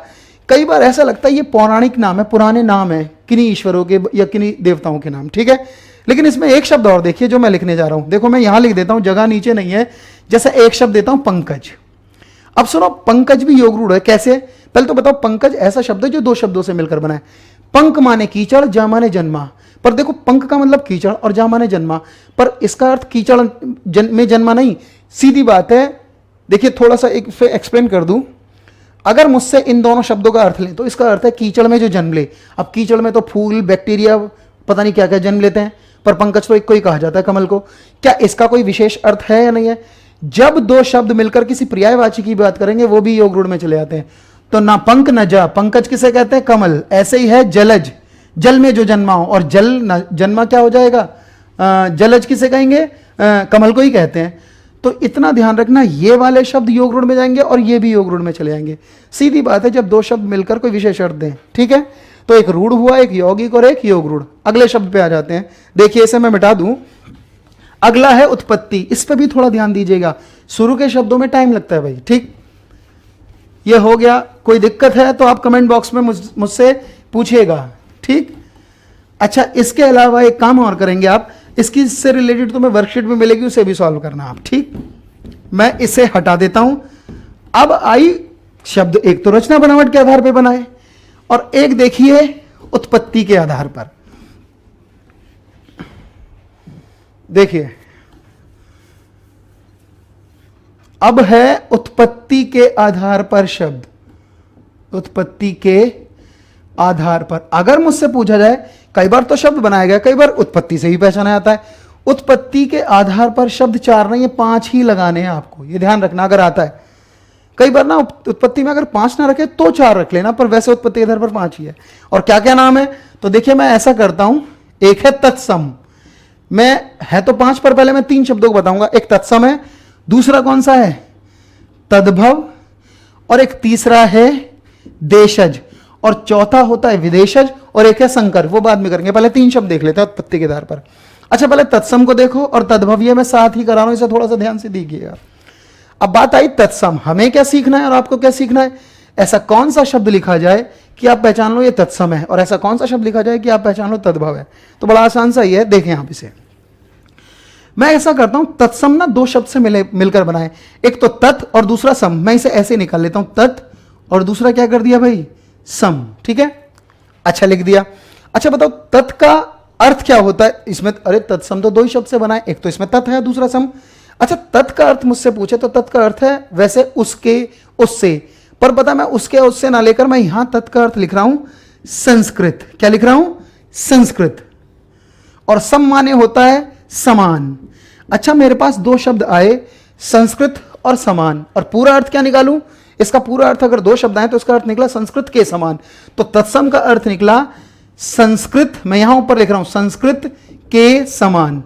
S1: कई बार ऐसा लगता है ये पौराणिक नाम है, पुराने नाम है किन्हीं ईश्वरों के या किन्हीं देवताओं के नाम, ठीक है। लेकिन इसमें एक शब्द और देखिए जो मैं लिखने जा रहा हूं। देखो, मैं यहां लिख देता हूं, जगह नीचे नहीं है। जैसे एक शब्द देता हूं, पंकज। अब सुनो, पंकज भी योग रूढ़ है। कैसे, पहले तो बताओ, पंकज ऐसा शब्द है जो दो शब्दों से मिलकर बना है। पंक माने कीचड़, जा माने जन्मा। पर देखो, पंक का मतलब कीचड़ और जा माने जन्मा, पर इसका अर्थ कीचड़ में जन्मा नहीं। सीधी बात है। देखिए, थोड़ा सा एक एक्सप्लेन कर दूं। अगर मुझसे इन दोनों शब्दों का अर्थ लें तो इसका अर्थ है कीचड़ में जो जन्म ले। अब कीचड़ में तो फूल, बैक्टीरिया, पता नहीं क्या क्या जन्म लेते हैं, पर पंकज तो एक को ही कहा जाता है, कमल को। क्या इसका कोई विशेष अर्थ है या नहीं है? जब दो शब्द मिलकर किसी पर्यायवाची की बात करेंगे वो भी योग रूढ़ में चले जाते हैं। तो ना पंक न जा, पंकज किसे कहते हैं? कमल। ऐसे ही है जलज, जल में जो जन्मा हो, और जल न जन्मा क्या हो जाएगा? जलज किसे कहेंगे? कमल को ही कहते हैं। तो इतना ध्यान रखना, ये वाले शब्द योग रूढ़ में जाएंगे और ये भी योग रूढ़ में चले जाएंगे। सीधी बात है, जब दो शब्द मिलकर कोई विशेष अर्थ दें, ठीक है। तो एक रूढ़ हुआ, एक यौगिक और एक योग रूढ़। अगले शब्द पे आ जाते हैं। देखिए, इसे मैं मिटा दूं। अगला है उत्पत्ति। इस पे भी थोड़ा ध्यान दीजिएगा, शुरू के शब्दों में टाइम लगता है भाई, ठीक। ये हो गया। कोई दिक्कत है तो आप कमेंट बॉक्स में मुझसे पूछिएगा, ठीक। अच्छा, इसके अलावा एक काम और करेंगे आप, इसकी से रिलेटेड तो मैं वर्कशीट में मिलेगी, उसे भी सॉल्व करना आप, ठीक। मैं इसे हटा देता हूं। अब आई शब्द, एक तो रचना बनावट के आधार पर बनाए और एक देखिए उत्पत्ति के आधार पर। देखिए, अब है उत्पत्ति के आधार पर शब्द। उत्पत्ति के आधार पर अगर मुझसे पूछा जाए, कई बार तो शब्द बनाया गया, कई बार उत्पत्ति से ही पहचाना जाता है। उत्पत्ति के आधार पर शब्द 4 नहीं, ये 5 ही लगाने हैं आपको, ये ध्यान रखना। अगर आता है कई बार ना उत्पत्ति में अगर 5 ना रखे तो 4 रख लेना, पर वैसे उत्पत्ति के आधार पर 5 ही है। और क्या क्या नाम है, तो देखिए मैं ऐसा करता हूं, एक है तत्सम, मैं है तो 5 पर पहले मैं 3 शब्दों को बताऊंगा। एक तत्सम है, दूसरा कौन सा है तद्भव, और एक तीसरा है देशज, और चौथा होता है विदेशज, और एक है संकर, वो बाद में करेंगे। पहले 3 शब्द देख लेते हैं उत्पत्ति के आधार पर। अच्छा, पहले तत्सम को देखो और तद्भव, ये मैं साथ ही करा रहा हूं, इसे थोड़ा सा ध्यान से देखिएगा। अब बात आई तत्सम, हमें क्या सीखना है और आपको क्या सीखना है। ऐसा कौन सा शब्द लिखा जाए कि आप पहचान लो ये तत्सम है, और ऐसा कौन सा शब्द लिखा जाए कि आप पहचान लो तद्भव है। तो बड़ा आसान सा ही है, देखें आप इसे। मैं ऐसा करता हूं, तत्सम ना 2 शब्द से मिलकर बनाए, एक तो तत् और दूसरा सम। मैं इसे ऐसे निकाल लेता हूं, तत् और दूसरा क्या कर दिया भाई, सम, ठीक है। अच्छा, लिख दिया। अच्छा बताओ, तत् का अर्थ क्या होता है इसमें। अरे तत्सम तो 2 ही शब्द से बनाए, एक तो इसमें तत् है, दूसरा सम। अच्छा, तत् का अर्थ मुझसे पूछे तो तत् का अर्थ है वैसे उसके, उससे, पर पता मैं उसके उससे ना लेकर मैं यहां तत् का अर्थ लिख रहा हूं संस्कृत। क्या लिख रहा हूं, संस्कृत। और सम माने होता है समान। अच्छा, मेरे पास 2 शब्द आए, संस्कृत और समान, और पूरा अर्थ क्या निकालूं। इसका पूरा अर्थ अगर 2 शब्द आए तो इसका अर्थ निकला संस्कृत के समान। तो तत्सम का अर्थ निकला संस्कृत, मैं यहां ऊपर लिख रहा हूं संस्कृत के समान।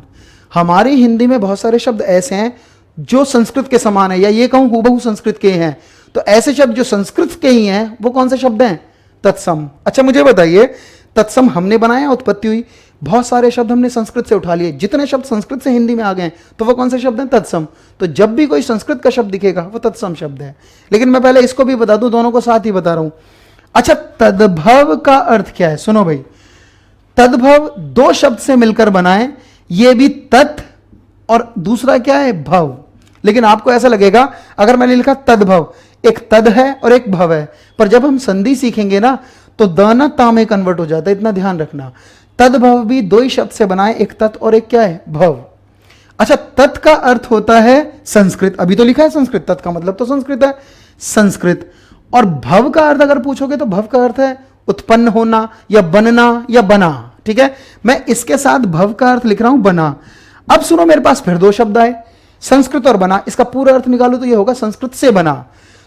S1: हमारी हिंदी में बहुत सारे शब्द ऐसे हैं जो संस्कृत के समान है, या ये कहूं हूबहू संस्कृत के हैं। तो ऐसे शब्द जो संस्कृत के ही हैं वो कौन से शब्द हैं, तत्सम। अच्छा, मुझे बताइए, तत्सम हमने बनाया, उत्पत्ति हुई, बहुत सारे शब्द हमने संस्कृत से उठा लिए, जितने शब्द संस्कृत से हिंदी में आ गए तो वो कौन से शब्द हैं, तत्सम। तो जब भी कोई संस्कृत का शब्द दिखेगा वो तत्सम शब्द है। लेकिन मैं पहले इसको भी बता दूं, दोनों को साथ ही बता रहा हूं। अच्छा, तद्भव का अर्थ क्या है, सुनो भाई। तद्भव 2 शब्द से मिलकर बनाए, ये भी तत् और दूसरा क्या है, भव। लेकिन आपको ऐसा लगेगा अगर मैंने लिखा तद्भव, एक तद है और एक भव है, पर जब हम संधि सीखेंगे ना तो दाना ता में कन्वर्ट हो जाता है, इतना ध्यान रखना। तद्भव भी 2 ही शब्द से बनाए, एक तत् और एक क्या है, भव। अच्छा, तत् का अर्थ होता है संस्कृत, अभी तो लिखा है संस्कृत, तत् का मतलब तो संस्कृत है, संस्कृत। और भव का अर्थ अगर पूछोगे तो भव का अर्थ है उत्पन्न होना या बनना या बना, ठीक है। मैं इसके साथ भव का अर्थ लिख रहा हूं बना। अब सुनो, मेरे पास फिर 2 शब्द आए, संस्कृत और बना, इसका पूरा अर्थ निकालो तो ये होगा संस्कृत से बना।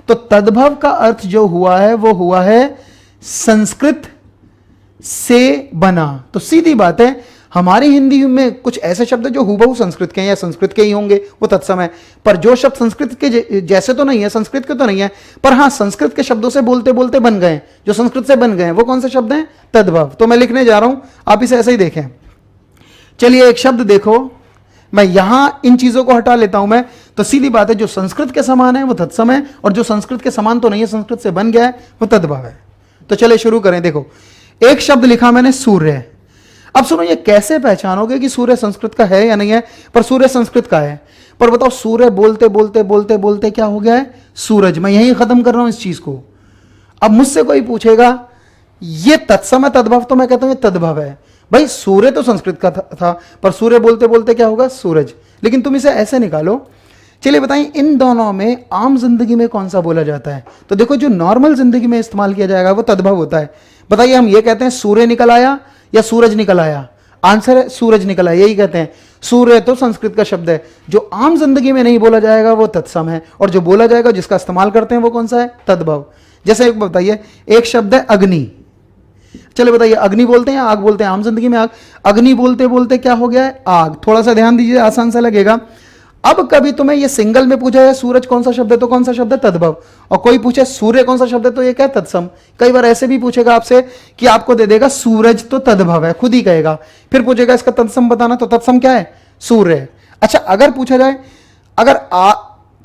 S1: तो तद्भव का अर्थ जो हुआ है वो हुआ है संस्कृत से बना। तो सीधी बात है, हमारी हिंदी में कुछ ऐसे शब्द जो हूबहू संस्कृत के हैं या संस्कृत के ही होंगे, वो तत्सम है। पर जो शब्द संस्कृत के जैसे तो नहीं है, संस्कृत के तो नहीं है, पर हाँ संस्कृत के शब्दों से बोलते बोलते बन गए, जो संस्कृत से बन गए, वो कौन से शब्द हैं, तद्भव। तो मैं लिखने जा रहा हूं, आप इसे ऐसे ही देखें। चलिए, एक शब्द देखो, मैं यहां इन चीजों को हटा लेता हूं मैं, तो सीधी बात है, जो संस्कृत के समान है वो तत्सम है, और जो संस्कृत के समान तो नहीं है, संस्कृत से बन गया है, वो तद्भव है। तो चलिए शुरू करें। देखो, एक शब्द लिखा मैंने सूर्य। अब सुनो, ये कैसे पहचानोगे कि सूर्य संस्कृत का है या नहीं है, पर सूर्य संस्कृत का है। पर बताओ, सूर्य बोलते बोलते बोलते बोलते क्या हो गया है, सूरज। मैं यहीं खत्म कर रहा हूं इस चीज को। अब मुझसे कोई पूछेगा ये तत्सम है तद्भव, तो मैं कहता हूं ये तद्भव है। भाई सूर्य तो संस्कृत का था, पर सूर्य बोलते बोलते क्या होगा, सूरज। लेकिन तुम इसे ऐसे निकालो। चलिए बताइए, इन दोनों में आम जिंदगी में कौन सा बोला जाता है। तो देखो, जो नॉर्मल जिंदगी में इस्तेमाल किया जाएगा वो तद्भव होता है। बताइए, हम ये कहते हैं सूर्य निकल आया या सूरज निकल आया, आंसर है सूरज निकल आया, यही कहते हैं। सूर्य तो संस्कृत का शब्द है, जो आम जिंदगी में नहीं बोला जाएगा वो तत्सम है, और जो बोला जाएगा जिसका इस्तेमाल करते हैं वो कौन सा है, तद्भव। जैसे एक बताइए, एक शब्द है अग्नि। चलिए बताइए, अग्नि बोलते हैं या आग बोलते हैं, आम जिंदगी में आग। अग्नि बोलते बोलते क्या हो गया है, आग। थोड़ा सा ध्यान दीजिए, आसान सा लगेगा। अब कभी तुम्हें ये सिंगल में पूछा है सूरज कौन सा शब्द है, तो कौन सा शब्द है, तद्भव। और कोई पूछे सूर्य कौन सा शब्द है, तो ये क्या है, तत्सम। कई बार ऐसे भी पूछेगा आपसे कि आपको दे देगा सूरज तो तद्भव है, खुद ही कहेगा। फिर पूछेगा इसका तत्सम बताना, तो तत्सम क्या है, सूर्य। अच्छा, अगर पूछा जाए, अगर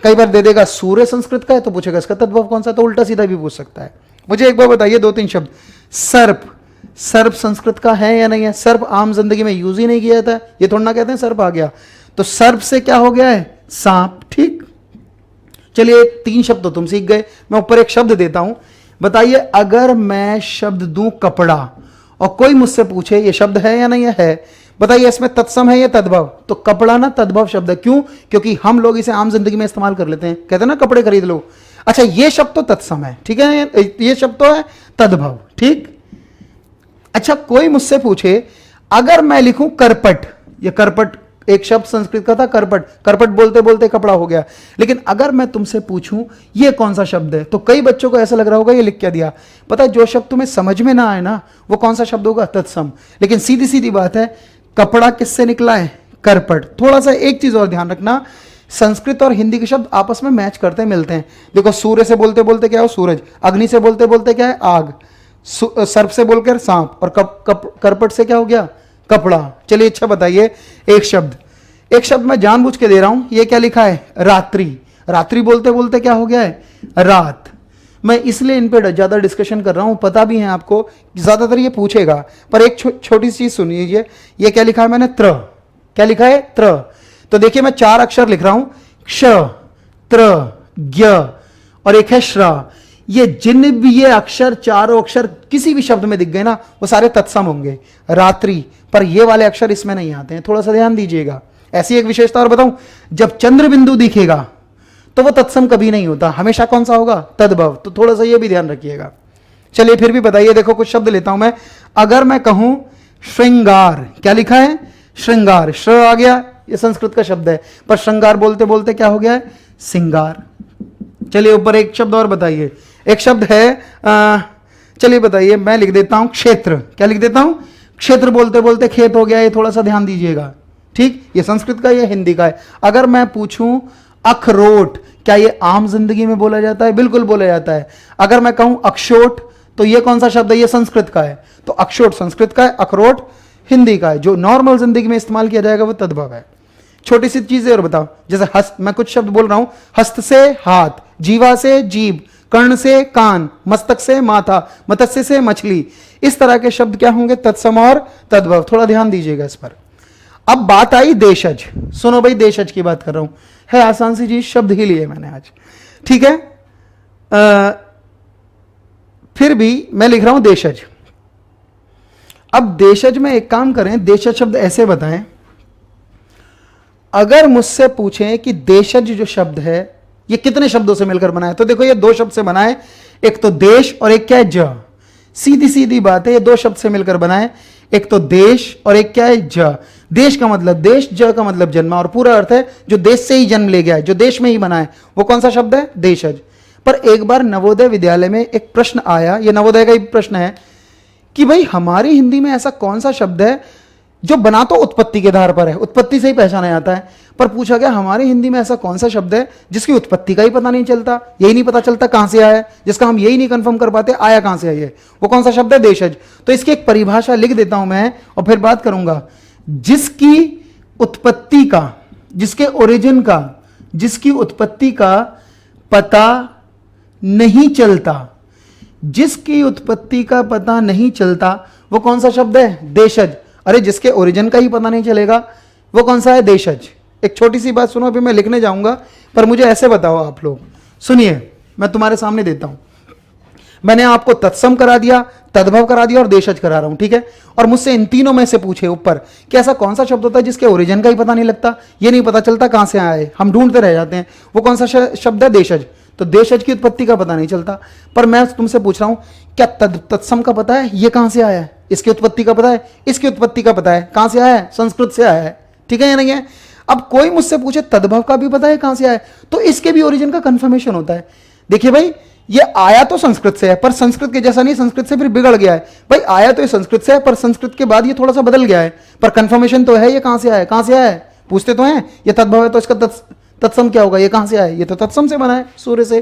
S1: कई बार दे देगा सूर्य संस्कृत का है तो पूछेगा इसका तद्भव कौन सा, तो उल्टा सीधा भी पूछ सकता है। मुझे एक बार बताइए 2-3 शब्द। सर्प, सर्प संस्कृत का है या नहीं है? सर्प आम जिंदगी में यूज ही नहीं किया जाता है, ये थोड़ा ना कहते हैं सर्प आ गया, तो सर्प से क्या हो गया है? सांप। ठीक, चलिए 3 शब्द तो तुम सीख गए, मैं ऊपर एक शब्द देता हूं। बताइए अगर मैं शब्द दूं कपड़ा और कोई मुझसे पूछे ये शब्द है या नहीं है, बताइए इसमें तत्सम है या तद्भव? तो कपड़ा ना तद्भव शब्द है। क्यों? क्योंकि हम लोग इसे आम जिंदगी में इस्तेमाल कर लेते हैं, कहते हैं ना कपड़े खरीद लो। अच्छा ये शब्द तो तत्सम है, ठीक है, ये शब्द तो है तद्भव। ठीक, अच्छा कोई मुझसे पूछे अगर मैं लिखूं करपट, ये करपट एक शब्द संस्कृत का था करपट, करपट बोलते बोलते कपड़ा हो गया, लेकिन अगर मैं तुमसे पूछूं ये कौन सा शब्द है, तो कई बच्चों को ऐसा लग रहा होगा ये लिख क्या दिया। पता है जो शब्द तुम्हें समझ में ना आए ना वो कौन सा शब्द होगा? तत्सम। लेकिन सीधी सीधी बात है, कपड़ा किससे निकला है? करपट। थोड़ा सा एक चीज और ध्यान रखना, संस्कृत और हिंदी के शब्द आपस में मैच करते मिलते हैं। देखो सूर्य से बोलते बोलते क्या हो? सूरज। अग्नि से बोलते बोलते क्या है? आग। सर्प से बोलकर सांप, और करपट से क्या हो गया? कपड़ा। चलिए अच्छा बताइए एक शब्द मैं जानबूझ के दे रहा हूं, ये क्या लिखा है? रात्रि। रात्रि बोलते बोलते क्या हो गया है? रात। मैं इसलिए इन पे ज्यादा डिस्कशन कर रहा हूं, पता भी है आपको ज्यादातर ये पूछेगा, पर एक छोटी सी चीज सुनिए, ये क्या लिखा है मैंने? त्र। क्या लिखा है? त्र। तो देखिए मैं 4 अक्षर लिख रहा हूं, क्ष, त्र, ज्ञ और एक है श्र। ये जिन भी ये अक्षर, चारों अक्षर किसी भी शब्द में दिख गए ना वो सारे तत्सम होंगे। रात्रि, पर ये वाले अक्षर इसमें नहीं आते हैं, थोड़ा सा ध्यान दीजिएगा। ऐसी एक विशेषता और बताऊं, जब चंद्र बिंदु दिखेगा तो वो तत्सम कभी नहीं होता, हमेशा कौन सा होगा? तद्भव। तो थोड़ा सा ये भी ध्यान रखिएगा। चलिए फिर भी बताइए, देखो कुछ शब्द लेता हूं मैं। अगर मैं कहूं श्रृंगार, क्या लिखा है? श्रृंगार। श्र आ गया, ये संस्कृत का शब्द है, पर श्रृंगार बोलते बोलते क्या हो गया है? सिंगार। चलिए ऊपर एक शब्द और बताइए। एक शब्द है चलिए बताइए, मैं लिख देता हूं क्षेत्र। क्या लिख देता हूं? क्षेत्र बोलते बोलते खेत हो गया, ये थोड़ा सा ध्यान दीजिएगा। ठीक, ये संस्कृत का, ये हिंदी का है। अगर मैं पूछूं अखरोट, क्या ये आम जिंदगी में बोला जाता है? बिल्कुल बोला जाता है। अगर मैं कहूं अक्षोट, तो ये कौन सा शब्द है? ये संस्कृत का है। तो अक्षोट संस्कृत का है, अखरोट हिंदी का है। जो नॉर्मल जिंदगी में इस्तेमाल किया जाएगा वो तद्भव है। छोटी सी चीजें और बताओ, जैसे हस्त, मैं कुछ शब्द बोल रहा हूं, हस्त से हाथ, जीवा से जीभ, कर्ण से कान, मस्तक से माथा, मत्स्य से मछली, इस तरह के शब्द क्या होंगे? तत्सम और तद्भव। थोड़ा ध्यान दीजिएगा इस पर। अब बात आई देशज। सुनो भाई, देशज की बात कर रहा हूं, है आसान सी चीज, शब्द ही लिए मैंने आज, ठीक है। फिर भी मैं लिख रहा हूं देशज। अब देशज में एक काम करें, देशज शब्द ऐसे बताएं। अगर मुझसे पूछें कि देशज जो शब्द है ये कितने शब्दों से मिलकर बना है, तो देखो ये 2 शब्द से बना है, एक तो देश और एक क्या है? ज। सीधी सीधी बात है, ये 2 शब्द से मिलकर बना है, एक तो देश और एक क्या है? ज। देश का मतलब देश, ज का मतलब जन्मा, और पूरा अर्थ है जो देश से ही जन्म ले गया है, जो देश में ही बना है, वो कौन सा शब्द है? देशज। पर एक बार नवोदय विद्यालय में एक प्रश्न आया, ये नवोदय का ही प्रश्न है कि भाई हमारी हिंदी में ऐसा कौन सा शब्द है जो बना तो उत्पत्ति के आधार पर है, उत्पत्ति से ही पहचाना जाता है, पर पूछा गया हमारी हिंदी में ऐसा कौन सा शब्द है जिसकी उत्पत्ति का ही पता नहीं चलता, यही नहीं पता चलता कहां से आया है, जिसका हम यही नहीं कंफर्म कर पाते आया कहां से है, वो कौन सा शब्द है? देशज। तो इसकी एक परिभाषा लिख देता हूं मैं और फिर बात करूंगा। जिसकी उत्पत्ति का, जिसके ओरिजिन का, जिसकी उत्पत्ति का पता नहीं चलता, जिसकी उत्पत्ति का पता नहीं चलता, वो कौन सा शब्द है? देशज। अरे जिसके ओरिजिन का ही पता नहीं चलेगा वो कौन सा है? देशज। एक छोटी सी बात सुनो, अभी मैं लिखने जाऊंगा, पर मुझे ऐसे बताओ आप लोग, सुनिए मैं तुम्हारे सामने देता हूं। मैंने आपको तत्सम करा दिया, तद्भव करा दिया और देशज करा रहा हूं, ठीक है। और मुझसे इन तीनों में से पूछे ऊपर कि ऐसा कौन सा शब्द होता है जिसके ओरिजिन का ही पता नहीं लगता, ये नहीं पता चलता कहां से आया है, हम ढूंढते रह जाते हैं, वो कौन सा शब्द है? देशज। तो देशज की उत्पत्ति का पता नहीं चलता, पर मैं तुमसे पूछ रहा हूं क्या तत्सम का पता है? ये कहां से आया है? इसकी उत्पत्ति का पता है? इसकी उत्पत्ति का पता है? कहां से आया है? संस्कृत से आया है, ठीक है या नहीं है। अब कोई मुझसे पूछे तद्भव का भी पता है कहां से आया है, तो इसके भी ओरिजिन का कंफर्मेशन होता है। देखिए भाई ये आया तो संस्कृत से है, पर संस्कृत के जैसा नहीं, संस्कृत से फिर बिगड़ गया है। भाई आया तो ये संस्कृत से है, पर संस्कृत के बाद ये थोड़ा सा बदल गया है, पर कंफर्मेशन तो है ये कहां से आया है। कहां से आया है पूछते तो हैं, ये तद्भव है तो इसका तत्सम क्या होगा? ये कहां से आया है? ये तो तत्सम से बना है, सूर्य से।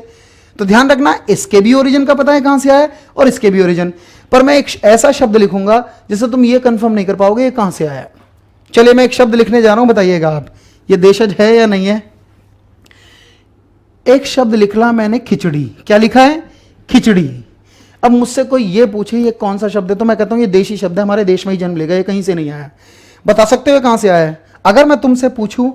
S1: तो ध्यान रखना, इसके भी ओरिजिन का पता है कहां से आया है और इसके भी ओरिजिन, पर मैं एक ऐसा शब्द लिखूंगा जिससे तुम ये कंफर्म नहीं कर पाओगे ये कहां से आया है। चलिए मैं एक शब्द लिखने जा रहा हूं, बताइएगा आप ये देशज है या नहीं है। एक शब्द लिखला मैंने खिचड़ी, क्या लिखा है? खिचड़ी। अब मुझसे कोई ये पूछे ये कौन सा शब्द है, तो मैं कहता हूं ये देशी शब्द है, हमारे देश में ही जन्म लेगा, ये कहीं से नहीं आया। बता सकते हो कहां से आया है? अगर मैं तुमसे पूछूं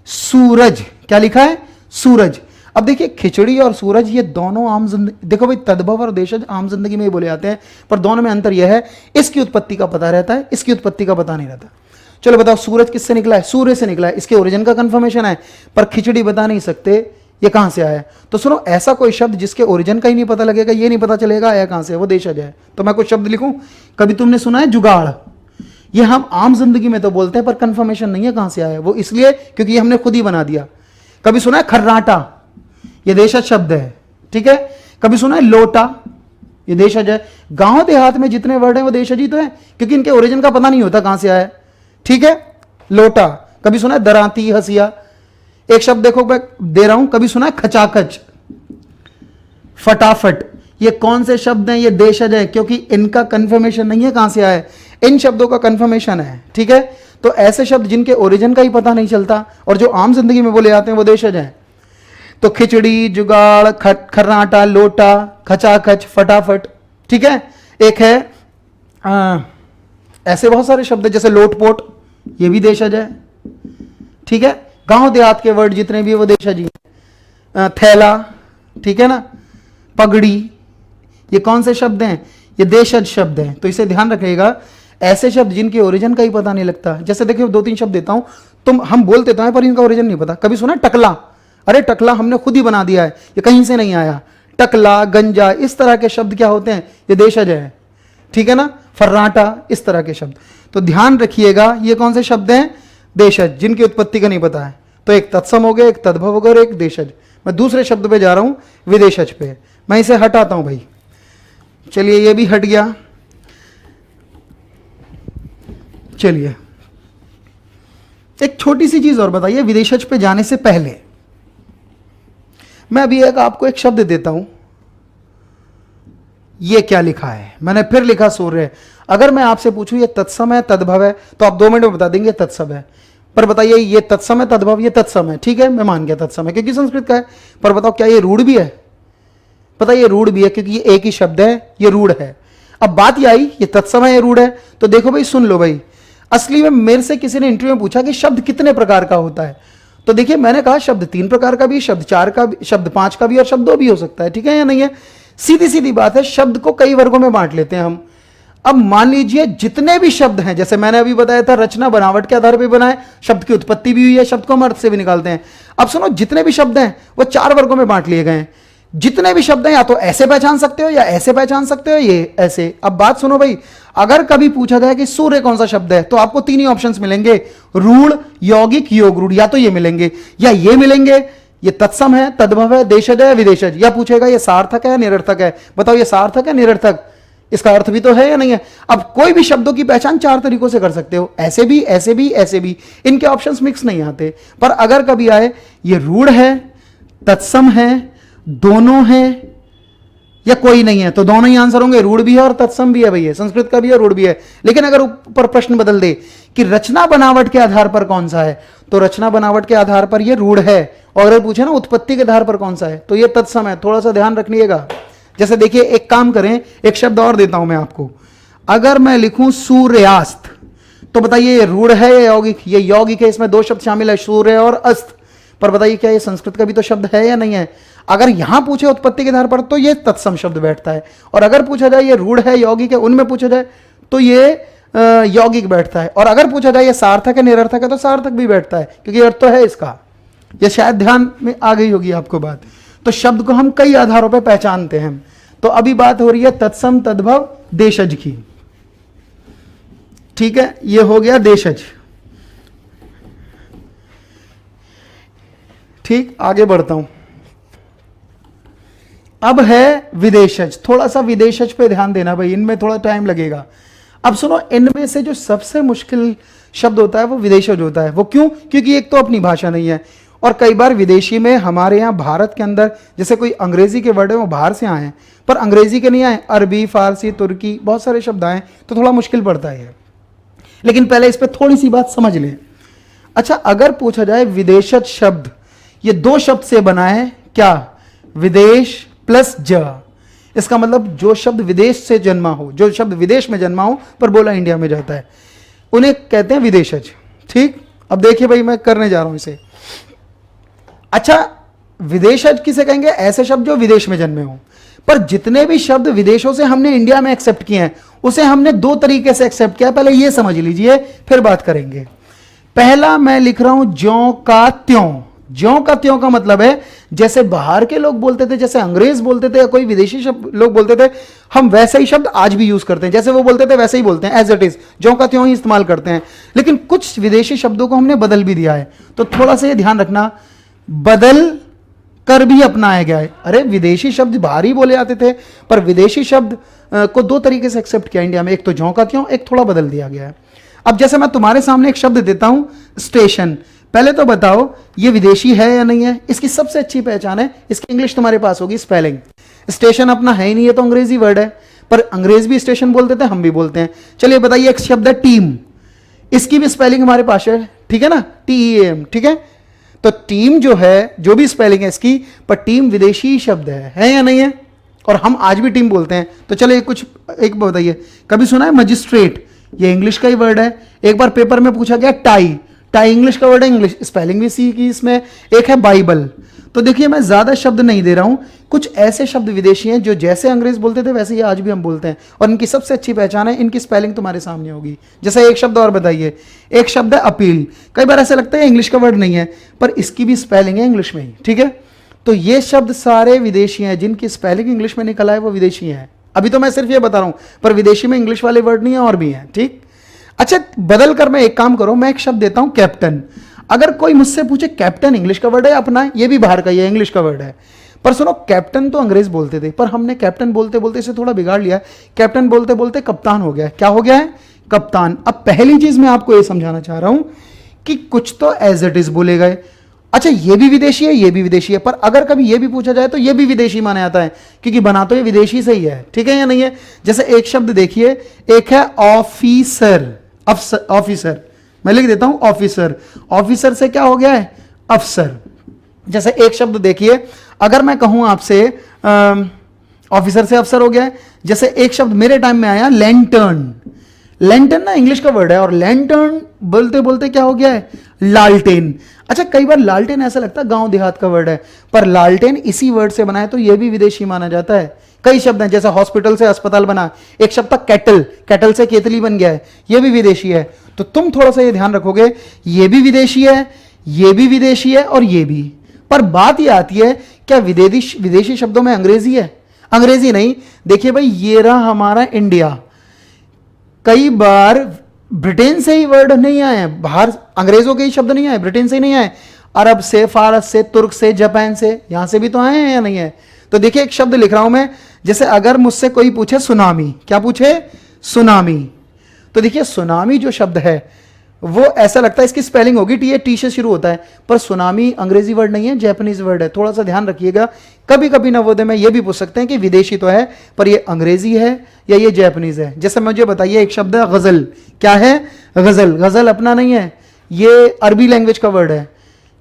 S1: सूरज, क्या लिखा है? सूरज। अब देखिए खिचड़ी और सूरज ये दोनों आम जिंदगी, देखो भाई तद्भव और देशज आम जिंदगी में ही बोले जाते हैं, पर दोनों में अंतर यह है इसकी उत्पत्ति का पता रहता है, इसकी उत्पत्ति का पता नहीं रहता। चलो बताओ सूरज किससे निकला है? सूर्य से निकला है, इसके ओरिजिन का कंफर्मेशन है, पर खिचड़ी बता नहीं सकते ये कहां से आया है। तो सुनो, ऐसा कोई शब्द जिसके ओरिजिन का ही नहीं पता लगेगा, ये नहीं पता चलेगा आया कहां से, वो देशज है। तो मैं कुछ शब्द लिखूं, कभी तुमने सुना है जुगाड़? ये हम आम जिंदगी में तो बोलते हैं, पर कंफर्मेशन नहीं है कहां से आया है, वो इसलिए क्योंकि ये हमने खुद ही बना दिया। कभी सुना है खर्राटा? ये देशज शब्द है, ठीक है। कभी सुना है लोटा? ये देशज है। गांव देहात में जितने वर्ड हैं वो देशज ही तो है, क्योंकि इनके ओरिजिन का पता नहीं होता कहां से आया है, ठीक है। लोटा। कभी सुना है दराती, हसिया? एक शब्द देखो मैं दे रहा हूं, कभी सुना है खचाखच, फटाफट? ये कौन से शब्द हैं? ये देशज है, क्योंकि इनका कंफर्मेशन नहीं है कहां से आया है, इन शब्दों का कंफर्मेशन है, ठीक है। तो ऐसे शब्द जिनके ओरिजिन का ही पता नहीं चलता और जो आम जिंदगी में बोले जाते हैं वो देशज हैं। तो खिचड़ी, जुगाड़, खर्राटा, लोटा, खचाखच, फटाफट, ठीक है। एक है ऐसे बहुत सारे शब्द जैसे लोटपोट, ये भी देशज है, ठीक है। गांव देहात के वर्ड जितने भी वो देशज ही हैं। थैला, ठीक है ना, पगड़ी, ये कौन से शब्द हैं? ये देशज शब्द हैं। तो इसे ध्यान रखिएगा, ऐसे शब्द जिनके ओरिजिन का ही पता नहीं लगता। जैसे देखिए 2-3 शब्द देता हूं, तुम हम बोलते तो हैं पर इनका ओरिजिन नहीं पता। कभी सुना टकला? अरे टकला हमने खुद ही बना दिया है, ये कहीं से नहीं आया। टकला, गंजा, इस तरह के शब्द क्या होते हैं? ये देशज है, ठीक है ना। फर्राटा, इस तरह के शब्द। तो ध्यान रखिएगा ये कौन से शब्द हैं? देशज, जिनकी उत्पत्ति का नहीं पता है। तो एक तत्सम हो गया, एक तद्भव हो गया और एक देशज। मैं दूसरे शब्द पे जा रहा हूं, विदेशज पे। मैं इसे हटाता हूं भाई, चलिए ये भी हट गया। चलिए एक छोटी सी चीज और बताइए, विदेशज पे जाने से पहले मैं अभी आपको एक शब्द देता हूं, ये क्या लिखा है? मैंने फिर लिखा सूर्य। अगर मैं आपसे पूछूं ये तत्सम है तद्भव है, तो आप 2 मिनट में बता देंगे तत्सम है। पर बताइए ये तत्सम है तद्भव? ये तत्सम है, ठीक है, मैं मान गया तत्सम है क्योंकि संस्कृत का है। पर बताओ क्या ये रूढ़ भी है? पता ये रूढ़ भी है क्योंकि ये एक ही शब्द है, ये रूढ़ है। अब बात ये आई ये तत्सम है, ये रूढ़ है। तो देखो भाई, सुन लो भाई, असली में मेरे से किसी ने इंटरव्यू में पूछा कि शब्द कितने प्रकार का होता है, तो देखिए मैंने कहा शब्द 3 प्रकार का भी, शब्द 4 का भी, शब्द 5 का भी और शब्द 2 भी हो सकता है, ठीक है या नहीं है। सीधी सीधी बात है, शब्द को कई वर्गों में बांट लेते हैं हम। अब मान लीजिए जितने भी शब्द हैं, जैसे मैंने अभी बताया था रचना बनावट के आधार पर बनाए, शब्द की उत्पत्ति भी हुई है, शब्द को हम अर्थ से भी निकालते हैं। अब सुनो, जितने भी शब्द हैं वो 4 वर्गों में बांट लिए गए हैं। जितने भी शब्द हैं या तो ऐसे पहचान सकते हो या ऐसे पहचान सकते हो, ये ऐसे। अब बात सुनो भाई, अगर कभी पूछा जाए कि सूर्य कौन सा शब्द है, तो आपको 3 ही ऑप्शंस मिलेंगे, रूढ़, यौगिक, योग रूढ़। या तो ये मिलेंगे या ये मिलेंगे, ये तत्सम है, तद्भव है, देशज है, विदेशज। या पूछेगा ये सार्थक है निरर्थक है, बताओ ये सार्थक है निरर्थक, इसका अर्थ भी तो है या नहीं है। अब कोई भी शब्दों की पहचान 4 तरीकों से कर सकते हो, ऐसे भी, ऐसे भी, ऐसे भी। इनके ऑप्शंस मिक्स नहीं आते। पर अगर कभी आए ये रूढ़ है, तत्सम है, दोनों है या कोई नहीं है, तो दोनों ही आंसर होंगे, रूढ़ भी है और तत्सम भी है भैया, संस्कृत का भी है, रूढ़ भी है। लेकिन अगर ऊपर प्रश्न बदल दे कि रचना बनावट के आधार पर कौन सा है, तो रचना बनावट के आधार पर ये रूढ़ है। और अगर पूछे ना उत्पत्ति के आधार पर कौन सा है, तो ये तत्सम है। थोड़ा सा ध्यान रखिएगा। जैसे देखिए एक काम करें, एक शब्द और देता हूं मैं आपको। अगर मैं लिखूं सूर्यास्त, तो बताइए ये रूढ़ है या यौगिक? ये यौगिक है, इसमें 2 शब्द शामिल है, सूर्य और अस्त। पर बताइए क्या ये संस्कृत का भी तो शब्द है या नहीं है? अगर यहां पूछे उत्पत्ति के आधार पर तो ये तत्सम शब्द बैठता है, और अगर पूछा जाए ये रूढ़ है यौगिक है, उनमें पूछा जाए तो ये यौगिक बैठता है। और अगर पूछा जाए ये सार्थक है निरर्थक है, तो सार्थक भी बैठता है, क्योंकि अर्थ तो है इसका। ये शायद ध्यान में आ गई होगी आपको बात। तो शब्द को हम कई आधारों पर पहचानते हैं। तो अभी बात हो रही है तत्सम, तद्भव, देशज की, ठीक है। ये हो गया देशज। ठीक, आगे बढ़ता हूं। अब है विदेशज। थोड़ा सा विदेशज पे ध्यान देना भाई, इनमें थोड़ा टाइम लगेगा। अब सुनो, इनमें से जो सबसे मुश्किल शब्द होता है वो विदेशज होता है। वो क्यों? क्योंकि एक तो अपनी भाषा नहीं है, और कई बार विदेशी में हमारे यहाँ भारत के अंदर जैसे कोई अंग्रेजी के वर्ड है वो बाहर से आए हैं, पर अंग्रेजी के नहीं आए, अरबी, फारसी, तुर्की, बहुत सारे शब्द आए, तो थोड़ा मुश्किल पड़ता है। लेकिन पहले इस पर थोड़ी सी बात समझ लें। अच्छा, अगर पूछा जाए विदेशज शब्द ये 2 शब्द से बना है, क्या, विदेश प्लस ज। इसका मतलब जो शब्द विदेश से जन्मा हो, जो शब्द विदेश में जन्मा हो पर बोला इंडिया में जाता है, उन्हें कहते हैं विदेशज। ठीक, अब देखिए भाई मैं करने जा रहा हूं इसे। अच्छा, विदेशज किसे कहेंगे? ऐसे शब्द जो विदेश में जन्मे हो। पर जितने भी शब्द विदेशों से हमने इंडिया में एक्सेप्ट किए हैं, उसे हमने दो तरीके से एक्सेप्ट किया, पहले ये समझ लीजिए फिर बात करेंगे। पहला मैं लिख रहा हूं ज्यों का त्यों। ज्यों का त्यों का मतलब है जैसे बाहर के लोग बोलते थे, जैसे अंग्रेज बोलते थे या कोई विदेशी शब्द लोग बोलते थे, हम वैसे ही शब्द आज भी यूज करते हैं। जैसे वो बोलते थे वैसे ही बोलते हैं, एज इट इज, ज्यों का त्यों ही इस्तेमाल करते हैं। लेकिन कुछ विदेशी शब्दों को हमने बदल भी दिया है, तो थोड़ा सा ये ध्यान रखना, बदल कर भी अपनाया गया है। अरे विदेशी शब्द बाहर ही बोले जाते थे, पर विदेशी शब्द को दो तरीके से एक्सेप्ट किया इंडिया में, एक तो ज्यों का त्यों, एक थोड़ा बदल दिया गया है। अब जैसे मैं तुम्हारे सामने एक शब्द देता हूं, स्टेशन, पहले तो बताओ ये विदेशी है या नहीं है? इसकी सबसे अच्छी पहचान है, इसकी इंग्लिश तुम्हारे पास होगी, स्पेलिंग। स्टेशन अपना है ही नहीं, है तो अंग्रेजी वर्ड है, पर अंग्रेज भी स्टेशन बोलते थे, हम भी बोलते हैं। चलिए बताइए, एक शब्द है टीम, इसकी भी स्पेलिंग हमारे पास है, ठीक है ना, TEAM, ठीक है। तो टीम जो है, जो भी स्पेलिंग है इसकी, पर टीम विदेशी शब्द है या नहीं है? और हम आज भी टीम बोलते हैं। तो चलिए कुछ एक बताइए, कभी सुना है मजिस्ट्रेट? ये इंग्लिश का ही वर्ड है। एक बार पेपर में पूछा गया टाई, टाई इंग्लिश का वर्ड है, इंग्लिश स्पेलिंग भी सी की इसमें। एक है बाइबल। तो देखिए मैं ज्यादा शब्द नहीं दे रहा हूं, कुछ ऐसे शब्द विदेशी हैं जो जैसे अंग्रेज बोलते थे वैसे ही आज भी हम बोलते हैं, और इनकी सबसे अच्छी पहचान है, इनकी स्पेलिंग तुम्हारे सामने होगी। जैसे एक शब्द और बताइए, एक शब्द है अपील। कई बार ऐसा लगता है इंग्लिश का वर्ड नहीं है, पर इसकी भी स्पेलिंग है इंग्लिश में ही, ठीक है। तो ये शब्द सारे विदेशी हैं, जिनकी स्पेलिंग इंग्लिश में निकला है वो विदेशी हैं। अभी तो मैं सिर्फ ये बता रहा हूं, पर विदेशी में इंग्लिश वाले वर्ड नहीं है, और भी हैं, ठीक। अच्छा, बदल कर मैं एक काम करो, मैं एक शब्द देता हूं कैप्टन। अगर कोई मुझसे पूछे कैप्टन इंग्लिश का वर्ड है अपना, ये भी बाहर का ही है, इंग्लिश का वर्ड है, पर सुनो कैप्टन तो अंग्रेज बोलते थे, पर हमने कैप्टन बोलते बोलते इसे थोड़ा बिगाड़ लिया। कैप्टन बोलते बोलते कप्तान हो गया। क्या हो गया है? कप्तान। अब पहली चीज मैं आपको ये समझाना चाह रहा हूं कि कुछ तो एज इट इज बोले गए। अच्छा, ये भी विदेशी है, ये भी विदेशी है, पर अगर कभी ये भी पूछा जाए तो ये भी विदेशी माना जाता है, क्योंकि बना तो ये विदेशी से ही है, ठीक है या नहीं है। जैसे एक शब्द देखिए, एक है ऑफिसर। ऑफिसर मैं लिख देता हूं, ऑफिसर। ऑफिसर से क्या हो गया है? अफसर। जैसे एक शब्द देखिए, अगर मैं कहूं आपसे ऑफिसर से अफसर हो गया है। जैसे एक शब्द मेरे टाइम में आया, लैंटर्न। लैंटर्न ना इंग्लिश का वर्ड है, और लैंटर्न बोलते बोलते क्या हो गया है? लालटेन। अच्छा, कई बार लालटेन ऐसा लगता है गांव देहात का वर्ड है, पर लालटेन इसी वर्ड से बना है, तो यह भी विदेशी माना जाता है। कई शब्द हैं, जैसे हॉस्पिटल से अस्पताल बना। एक शब्द था कैटल, कैटल से केतली बन गया है, यह भी विदेशी है। तो तुम थोड़ा सा ये ध्यान रखोगे, ये भी विदेशी है, ये भी विदेशी है, और ये भी। पर बात ये आती है, क्या विदेशी शब्दों में अंग्रेजी है? अंग्रेजी नहीं। देखिए भाई, ये रहा हमारा इंडिया। कई बार ब्रिटेन से ही वर्ड नहीं आए, बाहर अंग्रेजों के ही शब्द नहीं आए, ब्रिटेन से ही नहीं आए, अरब से, फारस से, तुर्क से, जापान से, यहां से भी तो आए हैं या नहीं है। तो देखिए एक शब्द लिख रहा हूं मैं, जैसे अगर मुझसे कोई पूछे सुनामी, क्या पूछे? सुनामी। तो देखिए सुनामी जो शब्द है वो ऐसा लगता है इसकी स्पेलिंग होगी टी से शुरू होता है, पर सुनामी अंग्रेजी वर्ड नहीं है, जापानीज वर्ड है। थोड़ा सा ध्यान रखिएगा, कभी कभी नवोदय में ये भी पूछ सकते हैं कि विदेशी तो है पर ये अंग्रेजी है या ये जापानीज है। जैसे मुझे बताइए, एक शब्द है गजल। क्या है? गजल। गजल अपना नहीं है, ये अरबी लैंग्वेज का वर्ड है।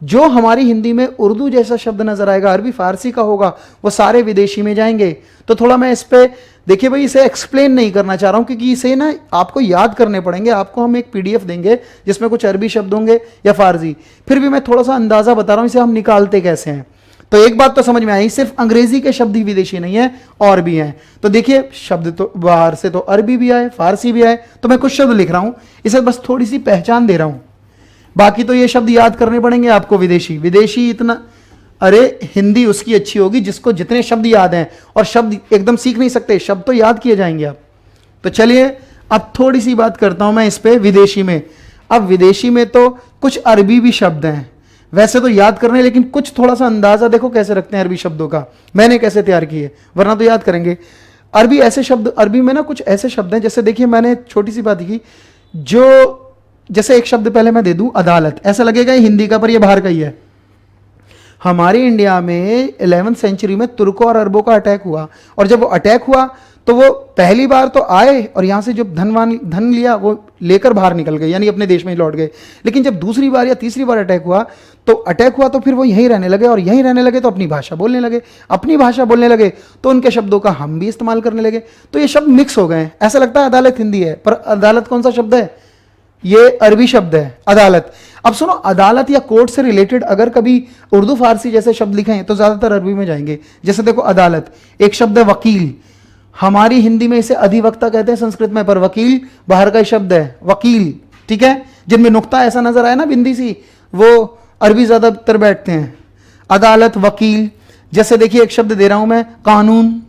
S1: जो हमारी हिंदी में उर्दू जैसा शब्द नजर आएगा, अरबी फारसी का होगा, वो सारे विदेशी में जाएंगे। तो थोड़ा मैं इस पे, देखिए भाई, इसे एक्सप्लेन नहीं करना चाह रहा हूं, क्योंकि इसे ना आपको याद करने पड़ेंगे। आपको हम एक PDF देंगे जिसमें कुछ अरबी शब्द होंगे या फारसी, फिर भी मैं थोड़ा सा अंदाजा बता रहा हूं इसे हम निकालते कैसे हैं। तो एक बात तो समझ में आई, सिर्फ अंग्रेजी के शब्द ही विदेशी नहीं है, और भी हैं। तो देखिए शब्द तो बाहर से तो अरबी भी आए, फारसी भी आए, तो मैं कुछ शब्द लिख रहा हूं, इसे बस थोड़ी सी पहचान दे रहा हूं। बाकी तो ये शब्द याद करने पड़ेंगे आपको। विदेशी, विदेशी इतना, अरे हिंदी उसकी अच्छी होगी जिसको जितने शब्द याद हैं, और शब्द एकदम सीख नहीं सकते, शब्द तो याद किए जाएंगे आप। तो चलिए अब थोड़ी सी बात करता हूं मैं इस पे विदेशी में। अब विदेशी में तो कुछ अरबी भी शब्द हैं, वैसे तो याद करने, लेकिन कुछ थोड़ा सा अंदाजा देखो कैसे रखते हैं अरबी शब्दों का, मैंने कैसे तैयार किए, वरना तो याद करेंगे। अरबी ऐसे शब्द, अरबी में ना कुछ ऐसे शब्द हैं, जैसे देखिए मैंने छोटी सी बात की, जो जैसे एक शब्द पहले मैं दे दूं, अदालत। ऐसा लगेगा ये हिंदी का, पर ये बाहर का ही है। हमारे इंडिया में 11वीं सेंचुरी में तुर्कों और अरबों का अटैक हुआ, और जब वो अटैक हुआ तो वो पहली बार तो आए और यहां से जब धन लिया वो लेकर बाहर निकल गए, यानी अपने देश में ही लौट गए। लेकिन जब दूसरी बार या तीसरी बार अटैक हुआ तो फिर वो यहीं रहने लगे, और यहीं रहने लगे तो अपनी भाषा बोलने लगे, अपनी भाषा बोलने लगे तो उनके शब्दों का हम भी इस्तेमाल करने लगे, तो ये शब्द मिक्स हो गए। ऐसा लगता है अदालत हिंदी है, पर अदालत कौन सा शब्द है? ये अरबी शब्द है, अदालत। अब सुनो, अदालत या कोर्ट से रिलेटेड अगर कभी उर्दू फारसी जैसे शब्द लिखे हैं तो ज्यादातर अरबी में जाएंगे। जैसे देखो अदालत, एक शब्द है वकील, हमारी हिंदी में इसे अधिवक्ता कहते हैं संस्कृत में, पर वकील बाहर का ही शब्द है, वकील, ठीक है। जिनमें नुक्ता ऐसा नजर आया ना बिंदी सी, वो अरबी ज्यादातर बैठते हैं। अदालत, वकील। जैसे देखिए एक शब्द दे रहा हूं मैं, कानून,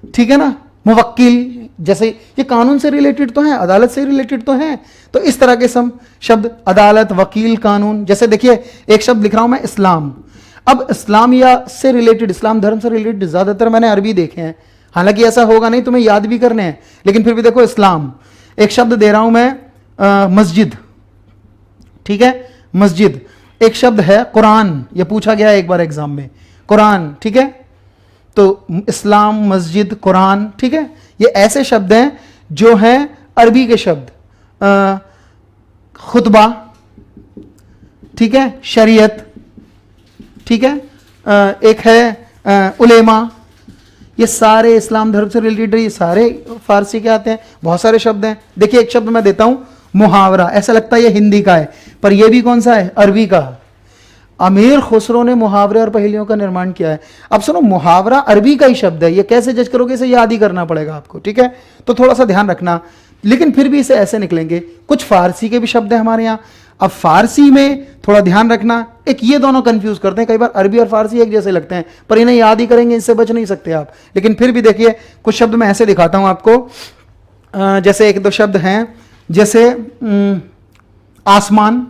S1: ठीक है ना, मुवक्किल, जैसे ये कानून से रिलेटेड तो है, अदालत से रिलेटेड तो है, तो इस तरह के सम शब्द अदालत, वकील, कानून। जैसे देखिए एक शब्द लिख रहा हूं मैं, इस्लाम। अब इस्लाम या से रिलेटेड, इस्लाम धर्म से रिलेटेड ज्यादातर मैंने अरबी देखे हैं, हालांकि ऐसा होगा नहीं, तुम्हें याद भी करने हैं, लेकिन फिर भी देखो इस्लाम। एक शब्द दे रहा हूं मैं, मस्जिद, ठीक है, मस्जिद। एक शब्द है कुरान, ये पूछा गया एक बार एग्जाम में, कुरान, ठीक है। तो इस्लाम, मस्जिद, कुरान, ठीक है, ये ऐसे शब्द हैं जो हैं अरबी के शब्द। खुतबा, ठीक है, शरीयत, ठीक है, एक है उलेमा, ये सारे इस्लाम धर्म से रिलेटेड, ये सारे फारसी के आते हैं, बहुत सारे शब्द हैं। देखिए एक शब्द मैं देता हूं, मुहावरा, ऐसा लगता है ये हिंदी का है, पर ये भी कौन सा है? अरबी का। अमीर खुसरो ने मुहावरे और पहेलियों का निर्माण किया है। अब सुनो, मुहावरा अरबी का ही शब्द है, ये कैसे जज करोगे? इसे याद ही करना पड़ेगा आपको, ठीक है, तो थोड़ा सा ध्यान रखना। लेकिन फिर भी इसे ऐसे निकलेंगे। कुछ फारसी के भी शब्द है हमारे यहाँ। अब फारसी में थोड़ा ध्यान रखना, एक ये दोनों कंफ्यूज करते हैं, कई बार अरबी और फारसी एक जैसे लगते हैं, पर इन्हें याद ही करेंगे, इससे बच नहीं सकते आप। लेकिन फिर भी देखिए कुछ शब्द मैं ऐसे दिखाता हूं आपको, जैसे एक दो शब्द हैं, जैसे आसमान।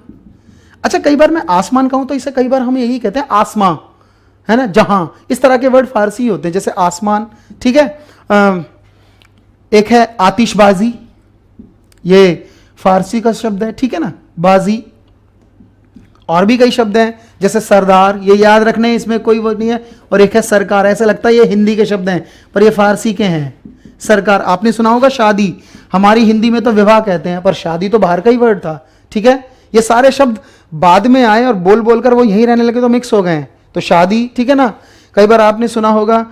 S1: अच्छा, कई बार मैं आसमान कहूं तो इसे कई बार हम यही कहते हैं आसमां, है ना, जहां, इस तरह के वर्ड फारसी होते हैं, जैसे आसमान, ठीक है। एक है आतिशबाजी, ये फारसी का शब्द है, ठीक है ना, बाजी। और भी कई शब्द हैं, जैसे सरदार, ये याद रखने, इसमें कोई वर्ड नहीं है। और एक है सरकार, ऐसा लगता है ये हिंदी के शब्द हैं, पर ये फारसी के हैं, सरकार। आपने सुना होगा शादी, हमारी हिंदी में तो विवाह कहते हैं, पर शादी तो बाहर का ही वर्ड था, ठीक है। ये सारे शब्द बाद में आए और बोल बोलकर वो यहीं रहने लगे तो मिक्स हो गए हैं, तो शादी, ठीक है ना। कई बार आपने सुना होगा,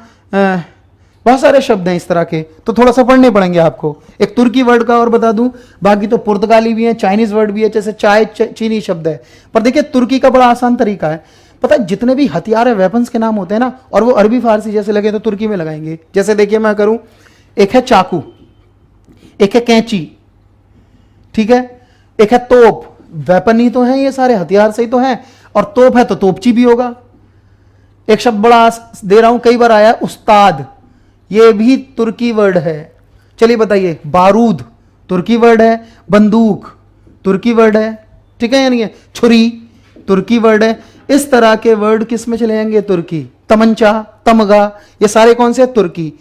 S1: बहुत सारे शब्द हैं इस तरह के, तो थोड़ा सा पढ़ने पड़ेंगे आपको। एक तुर्की वर्ड का और बता दूं, बाकी तो पुर्तगाली भी है, चाइनीज वर्ड भी है, जैसे चाय चीनी शब्द है। पर देखिए तुर्की का बड़ा आसान तरीका है, पता है, जितने भी हथियार है, वेपन्स के नाम होते हैं ना, और वो अरबी फारसी जैसे लगे तो तुर्की में लगाएंगे। जैसे देखिए मैं करूं, एक है चाकू, एक है कैंची, ठीक है, एक है तोप। वेपन ही तो है, ये सारे हथियार से ही तो है, और तोप है तो तोपची भी होगा। एक शब्द बड़ा दे रहा हूं, कई बार आया, उस्ताद, ये भी तुर्की वर्ड है। चलिए बताइए, बारूद तुर्की वर्ड है, बंदूक तुर्की वर्ड है, ठीक है, यानी छुरी तुर्की वर्ड है। इस तरह के वर्ड किस में चले जाएंगे? तुर्की। तमंचा, तमगा, ये सारे कौन से? तुर्की।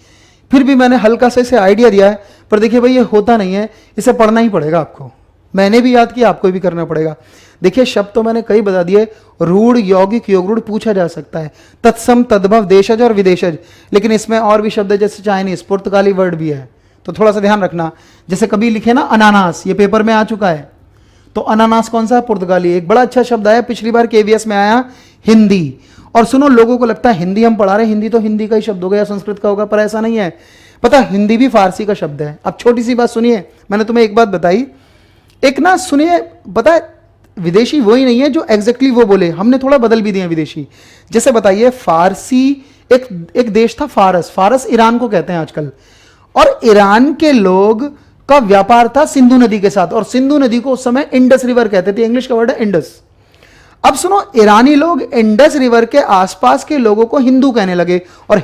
S1: फिर भी मैंने हल्का सा इसे आइडिया दिया है, पर देखिए भाई ये होता नहीं है, इसे पढ़ना ही पड़ेगा आपको। मैंने भी याद किया, आपको भी करना पड़ेगा। देखिए शब्द तो मैंने कई बता दिए, रूढ़, यौगिक, योगरूढ़ पूछा जा सकता है, तत्सम, तद्भव, देशज और विदेशज। लेकिन इसमें और भी शब्द है, जैसे चाइनीज, पुर्तगाली वर्ड भी है, तो थोड़ा सा ध्यान रखना। जैसे कभी लिखे ना अनानास, ये पेपर में आ चुका है, तो अनानास कौन सा है? पुर्तगाली। एक बड़ा अच्छा शब्द आया, पिछली बार केवीएस में आया, हिंदी। और सुनो, लोगों को लगता है हिंदी हम पढ़ा रहे हैं, हिंदी तो हिंदी का ही शब्द होगा या संस्कृत का होगा, पर ऐसा नहीं है। पता, हिंदी भी फारसी का शब्द है। अब छोटी सी बात सुनिए, मैंने तुम्हें एक बात बताई, एक ना सुनिए, पता है विदेशी वही नहीं है जो एग्जैक्टली वो बोले, हमने थोड़ा बदल भी दिए विदेशी। जैसे बताइए, फारसी, एक देश था फारस, फारस ईरान को कहते हैं आजकल, और ईरान के लोग का व्यापार था सिंधु नदी के साथ, और सिंधु नदी को उस समय इंडस रिवर कहते थे, इंग्लिश का वर्ड है इंडस। अब सुनो, ईरानी लोग इंडस रिवर के आसपास के लोगों को हिंदू कहने लगे, और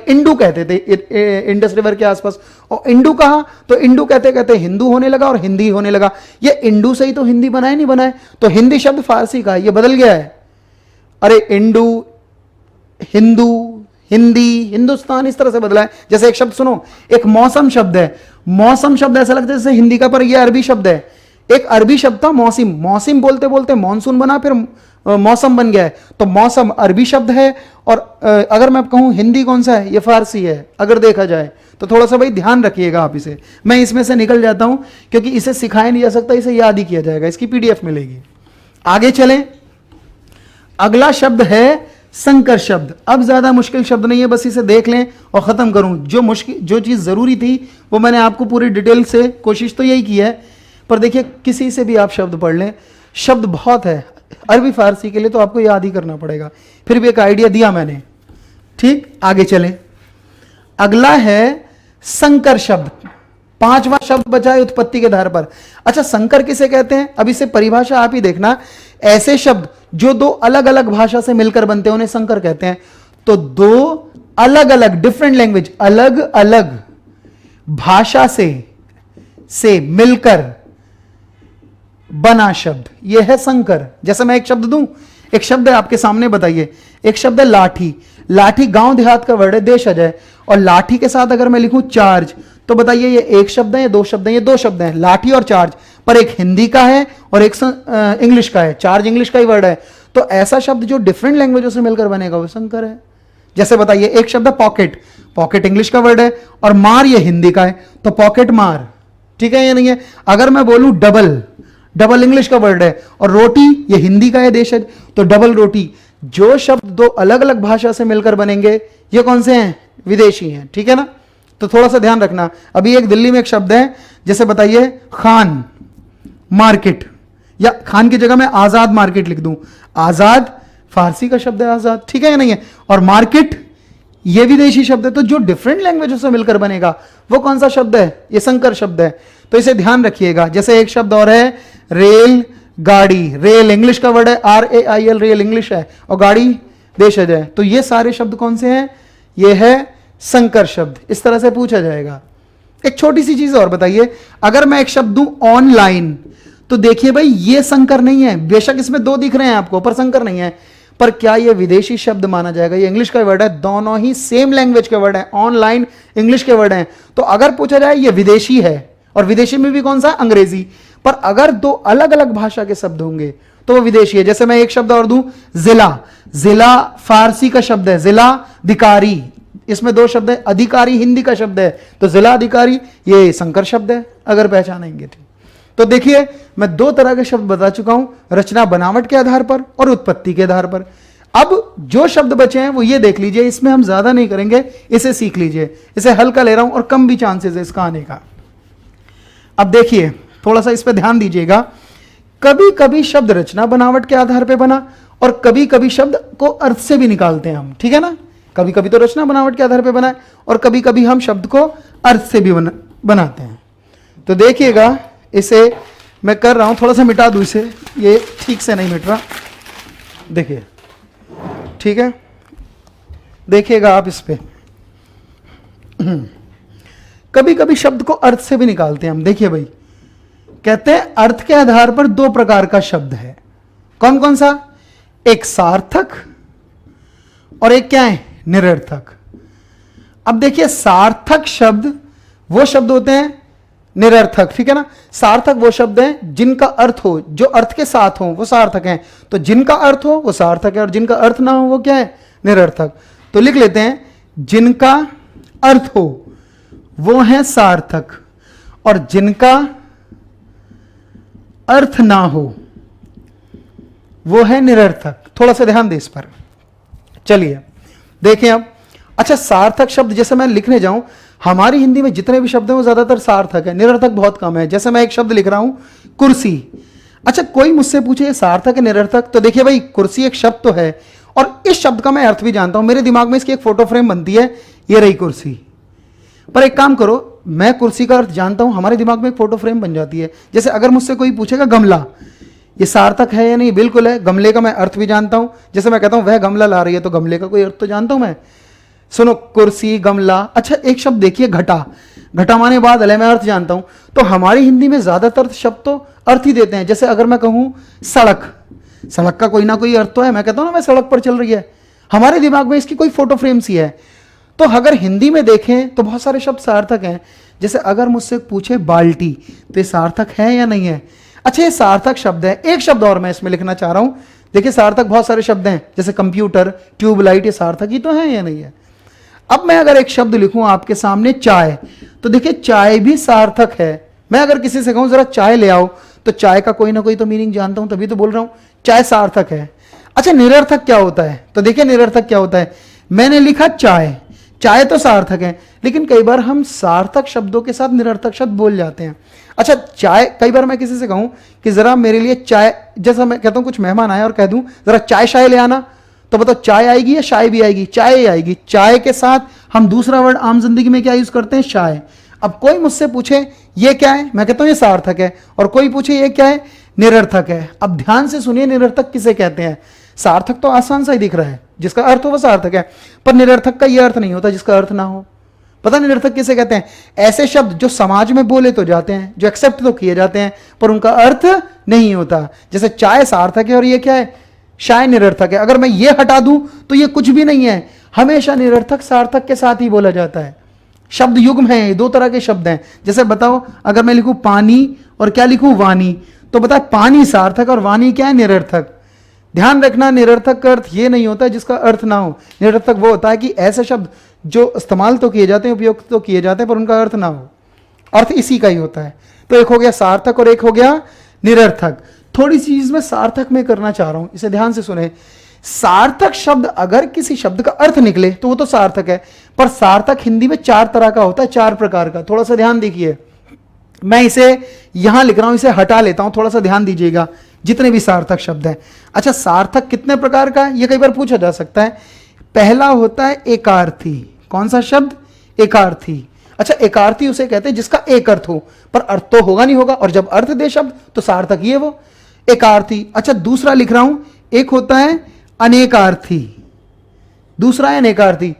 S1: इंडू कहते थे इंडस रिवर के आसपास, और इंडू कहा तो इंडू कहते कहते हिंदू होने लगा और हिंदी होने लगा। ये इंडू से ही तो हिंदी बनाए, नहीं बनाए, तो हिंदी शब्द फारसी का है, ये बदल गया है। अरे इंडू, हिंदू, हिंदी, हिंदुस्तान, इस तरह से बदला है। जैसे एक शब्द सुनो, एक मौसम शब्द है, मौसम शब्द ऐसा लगता है जैसे हिंदी का, पर यह अरबी शब्द है। एक अरबी शब्द था मौसिम, मौसिम बोलते बोलते मॉनसून बना, फिर मौसम बन गया है। तो मौसम अरबी शब्द है, और अगर मैं कहूँ हिंदी कौन सा है, ये फारसी है अगर देखा जाए, तो थोड़ा सा भाई ध्यान रखिएगा आप इसे। मैं इसमें से निकल जाता हूँ क्योंकि इसे सिखाया नहीं जा सकता, इसे याद ही किया जाएगा, इसकी पीडीएफ मिलेगी। आगे चलें, अगला शब्द है संकर शब्द। अब ज्यादा मुश्किल शब्द नहीं है, बस इसे देख लें और खत्म करूं। जो चीज जरूरी थी वो मैंने आपको पूरी डिटेल से कोशिश तो यही की है, पर देखिए किसी से भी आप शब्द पढ़ लें, शब्द बहुत है अरबी फारसी के लिए, तो आपको याद ही करना पड़ेगा। फिर भी एक आइडिया दिया मैंने, ठीक। आगे चलें, अगला है संकर शब्द। पांचवा शब्द बचा है उत्पत्ति के आधार पर। अच्छा, संकर किसे कहते हैं? अब इसे परिभाषा आप ही देखना। ऐसे शब्द जो दो अलग अलग भाषा से मिलकर बनते हैं उन्हें संकर कहते हैं। तो दो अलग अलग डिफरेंट लैंग्वेज, अलग अलग भाषा से मिलकर बना शब्द, यह है संकर। जैसे मैं एक शब्द दूं, एक शब्द है आपके सामने, बताइए। एक शब्द है लाठी। लाठी गांव देहात का वर्ड है, देश अजय। और लाठी के साथ अगर मैं लिखूं चार्ज, तो बताइए ये एक शब्द है या दो शब्द है? ये दो शब्द हैं, लाठी और चार्ज। पर एक हिंदी का है और एक इंग्लिश का है। चार्ज इंग्लिश का ही वर्ड है, तो ऐसा शब्द जो डिफरेंट लैंग्वेजों से मिलकर बनेगा वो संकर है। जैसे बताइए, एक शब्द है पॉकेट। पॉकेट इंग्लिश का वर्ड है और मार ये हिंदी का है, तो पॉकेट मार, ठीक है या नहीं है? अगर मैं बोलूं डबल, डबल इंग्लिश का वर्ड है और रोटी ये हिंदी का है, देश है, तो डबल रोटी। जो शब्द दो अलग अलग भाषा से मिलकर बनेंगे ये कौन से हैं? विदेशी हैं, ठीक है ना? तो थोड़ा सा ध्यान रखना। अभी एक दिल्ली में एक शब्द है, जैसे बताइए खान मार्केट, या खान की जगह मैं आजाद मार्केट लिख दूं। आजाद फारसी का शब्द है आजाद, ठीक है या नहीं है? और मार्केट ये विदेशी शब्द है। तो जो डिफरेंट लैंग्वेजों से मिलकर बनेगा वो कौन सा शब्द है? ये संकर शब्द है। तो इसे ध्यान रखिएगा। जैसे एक शब्द और है रेल गाड़ी। रेल इंग्लिश का वर्ड है, RAIL, रेल इंग्लिश है, और गाड़ी देश अजय। तो ये सारे शब्द कौन से हैं? ये है संकर शब्द। इस तरह से पूछा जाएगा। एक छोटी सी चीज और बताइए, अगर मैं एक शब्द दूं ऑनलाइन, तो देखिए भाई ये संकर नहीं है। बेशक इसमें दो दिख रहे हैं आपको, पर संकर नहीं है। पर क्या ये विदेशी शब्द माना जाएगा? ये इंग्लिश का वर्ड है, दोनों ही सेम लैंग्वेज के वर्ड है। ऑनलाइन इंग्लिश के वर्ड हैं, तो अगर पूछा जाए ये विदेशी है, और विदेशी में भी कौन सा? अंग्रेजी। पर अगर दो अलग अलग भाषा के शब्द होंगे तो वो विदेशी है। जैसे मैं एक शब्द और दूं, जिला। जिला फारसी का शब्द है, जिला अधिकारी, इसमें दो शब्द है। अधिकारी हिंदी का शब्द है, तो जिला अधिकारी ये संकर शब्द है, अगर पहचानेंगे तो देखिए मैं दो तरह के शब्द बता चुका हूं, रचना बनावट के आधार पर और उत्पत्ति के आधार पर। अब जो शब्द बचे हैं वो ये देख लीजिए, इसमें हम ज्यादा नहीं करेंगे, इसे सीख लीजिए। इसे हल्का ले रहा हूं और कम भी चांसेस है इसका आने का। अब देखिए थोड़ा सा इस पर ध्यान दीजिएगा। कभी कभी शब्द रचना बनावट के आधार पर बना, और कभी कभी शब्द को अर्थ से भी निकालते हैं हम, ठीक है ना? कभी कभी तो रचना बनावट के आधार पर बना है, और कभी कभी हम शब्द को अर्थ से भी बनाते हैं। तो देखिएगा, इसे मैं कर रहा हूं, थोड़ा सा मिटा दूं इसे, ये ठीक से नहीं मिट रहा। देखिए, ठीक है, देखिएगा आप इस पे। कभी कभी शब्द को अर्थ से भी निकालते हैं हम। देखिए भाई, कहते हैं अर्थ के आधार पर दो प्रकार का शब्द है। कौन कौन सा? एक सार्थक और एक क्या है? निरर्थक। अब देखिए, सार्थक शब्द वो शब्द होते हैं, निरर्थक, ठीक है ना? सार्थक वो शब्द हैं जिनका अर्थ हो, जो अर्थ के साथ हो, वो सार्थक हैं। तो जिनका अर्थ हो वो सार्थक है, और जिनका अर्थ ना हो वो क्या है? निरर्थक। तो लिख लेते हैं, जिनका अर्थ हो वो है सार्थक, और जिनका अर्थ ना हो वो है निरर्थक। थोड़ा सा ध्यान दें इस पर। चलिए देखें अब। अच्छा, सार्थक शब्द जैसे मैं लिखने जाऊं, हमारी हिंदी में जितने भी शब्द हैं वो ज्यादातर सार्थक है, निरर्थक बहुत कम है। जैसे मैं एक शब्द लिख रहा हूं कुर्सी। अच्छा, कोई मुझसे पूछे ये सार्थक है निरर्थक, तो देखिए भाई, कुर्सी एक शब्द तो है, और इस शब्द का मैं अर्थ भी जानता हूं। मेरे दिमाग में इसकी एक फोटो फ्रेम बनती है, ये रही कुर्सी। पर एक काम करो, मैं कुर्सी का अर्थ जानता हूं, हमारे दिमाग में एक फोटो फ्रेम बन जाती है। जैसे अगर मुझसे कोई पूछेगा गमला, ये सार्थक है या नहीं? बिल्कुल है। गमले का मैं अर्थ भी जानता हूं। जैसे मैं कहता हूं वह गमला ला रही है, तो गमले का कोई अर्थ तो जानता हूं मैं। सुनो, कुर्सी, गमला। अच्छा, एक शब्द देखिए घटा। घटा माने बादल है, मैं अर्थ जानता हूं। तो हमारी हिंदी में ज्यादातर शब्द तो अर्थ ही देते हैं। जैसे अगर मैं कहूं सड़क, सड़क का कोई ना कोई अर्थ तो है। मैं कहता हूं ना, मैं सड़क पर चल रही है, हमारे दिमाग में इसकी कोई फोटो फ्रेम सी है। तो अगर हिंदी में देखें तो बहुत सारे शब्द सार्थक हैं। जैसे अगर मुझसे पूछे बाल्टी, तो ये सार्थक है या नहीं है? अच्छा, ये सार्थक शब्द है। एक शब्द और मैं इसमें लिखना चाह रहा हूं, देखिए सार्थक बहुत सारे शब्द हैं, जैसे कंप्यूटर, ट्यूबलाइट, ये सार्थक ही तो है या नहीं है। अब मैं अगर एक शब्द लिखूं आपके सामने चाय, तो देखिए चाय भी सार्थक है। मैं अगर किसी से कहूं जरा चाय ले आओ, तो चाय का कोई ना कोई तो मीनिंग जानता हूं, तभी तो बोल रहा हूं चाय सार्थक है। अच्छा निरर्थक क्या होता है, तो देखिए निरर्थक क्या होता है, मैंने लिखा चाय, चाय तो सार्थक है, लेकिन कई बार हम सार्थक शब्दों के साथ निरर्थक शब्द बोल जाते हैं। अच्छा चाय, कई बार मैं किसी से कहूं कि जरा मेरे लिए चाय, जैसा मैं कहता हूं कुछ मेहमान आए और कह दूं जरा चाय शाय ले आना, तो बताओ चाय आएगी या शाय भी आएगी, चाय ही आएगी। चाय के साथ हम दूसरा वर्ड आम जिंदगी में क्या यूज करते हैं, शाय। अब कोई मुझसे पूछे ये क्या है, मैं कहता हूं ये सार्थक है, और कोई पूछे ये क्या है, निरर्थक है। अब ध्यान से सुनिए निरर्थक किसे कहते हैं। सार्थक तो आसान सा ही दिख रहा है, जिसका अर्थ हो वो सार्थक है, पर निरर्थक का ये अर्थ नहीं होता जिसका अर्थ ना हो। पता निरर्थक किसे कहते हैं, ऐसे शब्द जो समाज में बोले तो जाते हैं, जो एक्सेप्ट तो किए जाते हैं, पर उनका अर्थ नहीं होता। जैसे चाय सार्थक है और ये क्या है, शाय निरर्थक है। अगर मैं ये हटा दूं तो ये कुछ भी नहीं है, हमेशा निरर्थक सार्थक के साथ ही बोला जाता है। शब्द युग्म है, दो तरह के शब्द हैं। जैसे बताओ अगर मैं लिखूं पानी और क्या लिखूं वाणी, तो बताए पानी सार्थक और वाणी क्या है, निरर्थक। ध्यान रखना निरर्थक का अर्थ ये नहीं होता जिसका अर्थ ना हो। निरर्थक वो होता है कि ऐसे शब्द जो इस्तेमाल तो किए जाते हैं, उपयोग तो किए जाते हैं, पर उनका अर्थ ना हो, अर्थ इसी का ही होता है। तो एक हो गया सार्थक और एक हो गया निरर्थक। थोड़ी सी चीज मैं सार्थक में करना चाह रहा हूं, इसे ध्यान से सुने। सार्थक शब्द अगर किसी शब्द का अर्थ निकले तो वो तो सार्थक है, पर सार्थक हिंदी में 4 तरह का होता है, 4 प्रकार का। थोड़ा सा ध्यान देखिए, मैं इसे यहां लिख रहा हूं, इसे हटा लेता हूं, थोड़ा सा ध्यान दीजिएगा जितने भी सार्थक शब्द हैं। अच्छा सार्थक कितने प्रकार का है, ये कई बार पूछा जा सकता है। पहला होता है एकार्थी। कौन सा शब्द, एकार्थी। अच्छा एकार्थी उसे कहते हैं जिसका एक अर्थ हो, पर अर्थ तो होगा नहीं होगा, और जब अर्थ दे शब्द तो सार्थक ही है वो, एकार्थी। अच्छा दूसरा लिख रहा हूं, एक होता है अनेकार्थी, दूसरा है अनेकार्थी।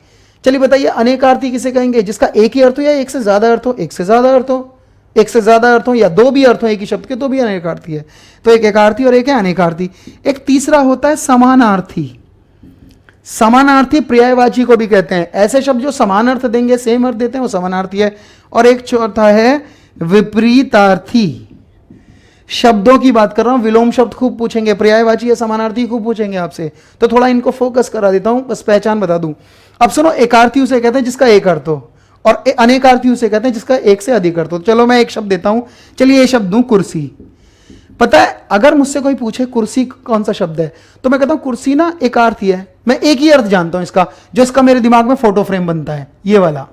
S1: चलिए बताइए अनेकार्थी किसे कहेंगे, जिसका एक ही अर्थ हो या एक से ज्यादा अर्थ हो, एक से ज्यादा अर्थ हो, एक से ज्यादा अर्थ हो या दो भी अर्थ हो एक ही शब्द के, तो भी अनेकार्थी है। तो एक एकार्थी और एक है अनेकार्थी। एक तीसरा होता है समानार्थी। समानार्थी पर्यायवाची को भी कहते हैं, ऐसे शब्द जो समान अर्थ देंगे, सेम अर्थ देते हैं, वो समानार्थी है। और एक चौथा है विपरीतार्थी। शब्दों की बात कर रहा हूं, विलोम शब्द खूब पूछेंगे, पर्यायवाची या समानार्थी खूब पूछेंगे आपसे, तो थोड़ा इनको फोकस करा देता हूं, बस पहचान बता दूं। अब सुनो, एकार्थी उसे कहते हैं जिसका एक अर्थ हो, और अनेकार्थी उसे कहते हैं जिसका एक से अधिक अर्थ हो। चलो मैं एक शब्द देता हूं, चलिए ये शब्द दूं कुर्सी। पता है अगर मुझसे कोई पूछे कुर्सी कौन सा शब्द है, तो मैं कहता हूं कुर्सी ना एकार्थी है, मैं एक ही अर्थ जानता हूं इसका, जो इसका मेरे दिमाग में फोटो फ्रेम बनता है, ये वाला।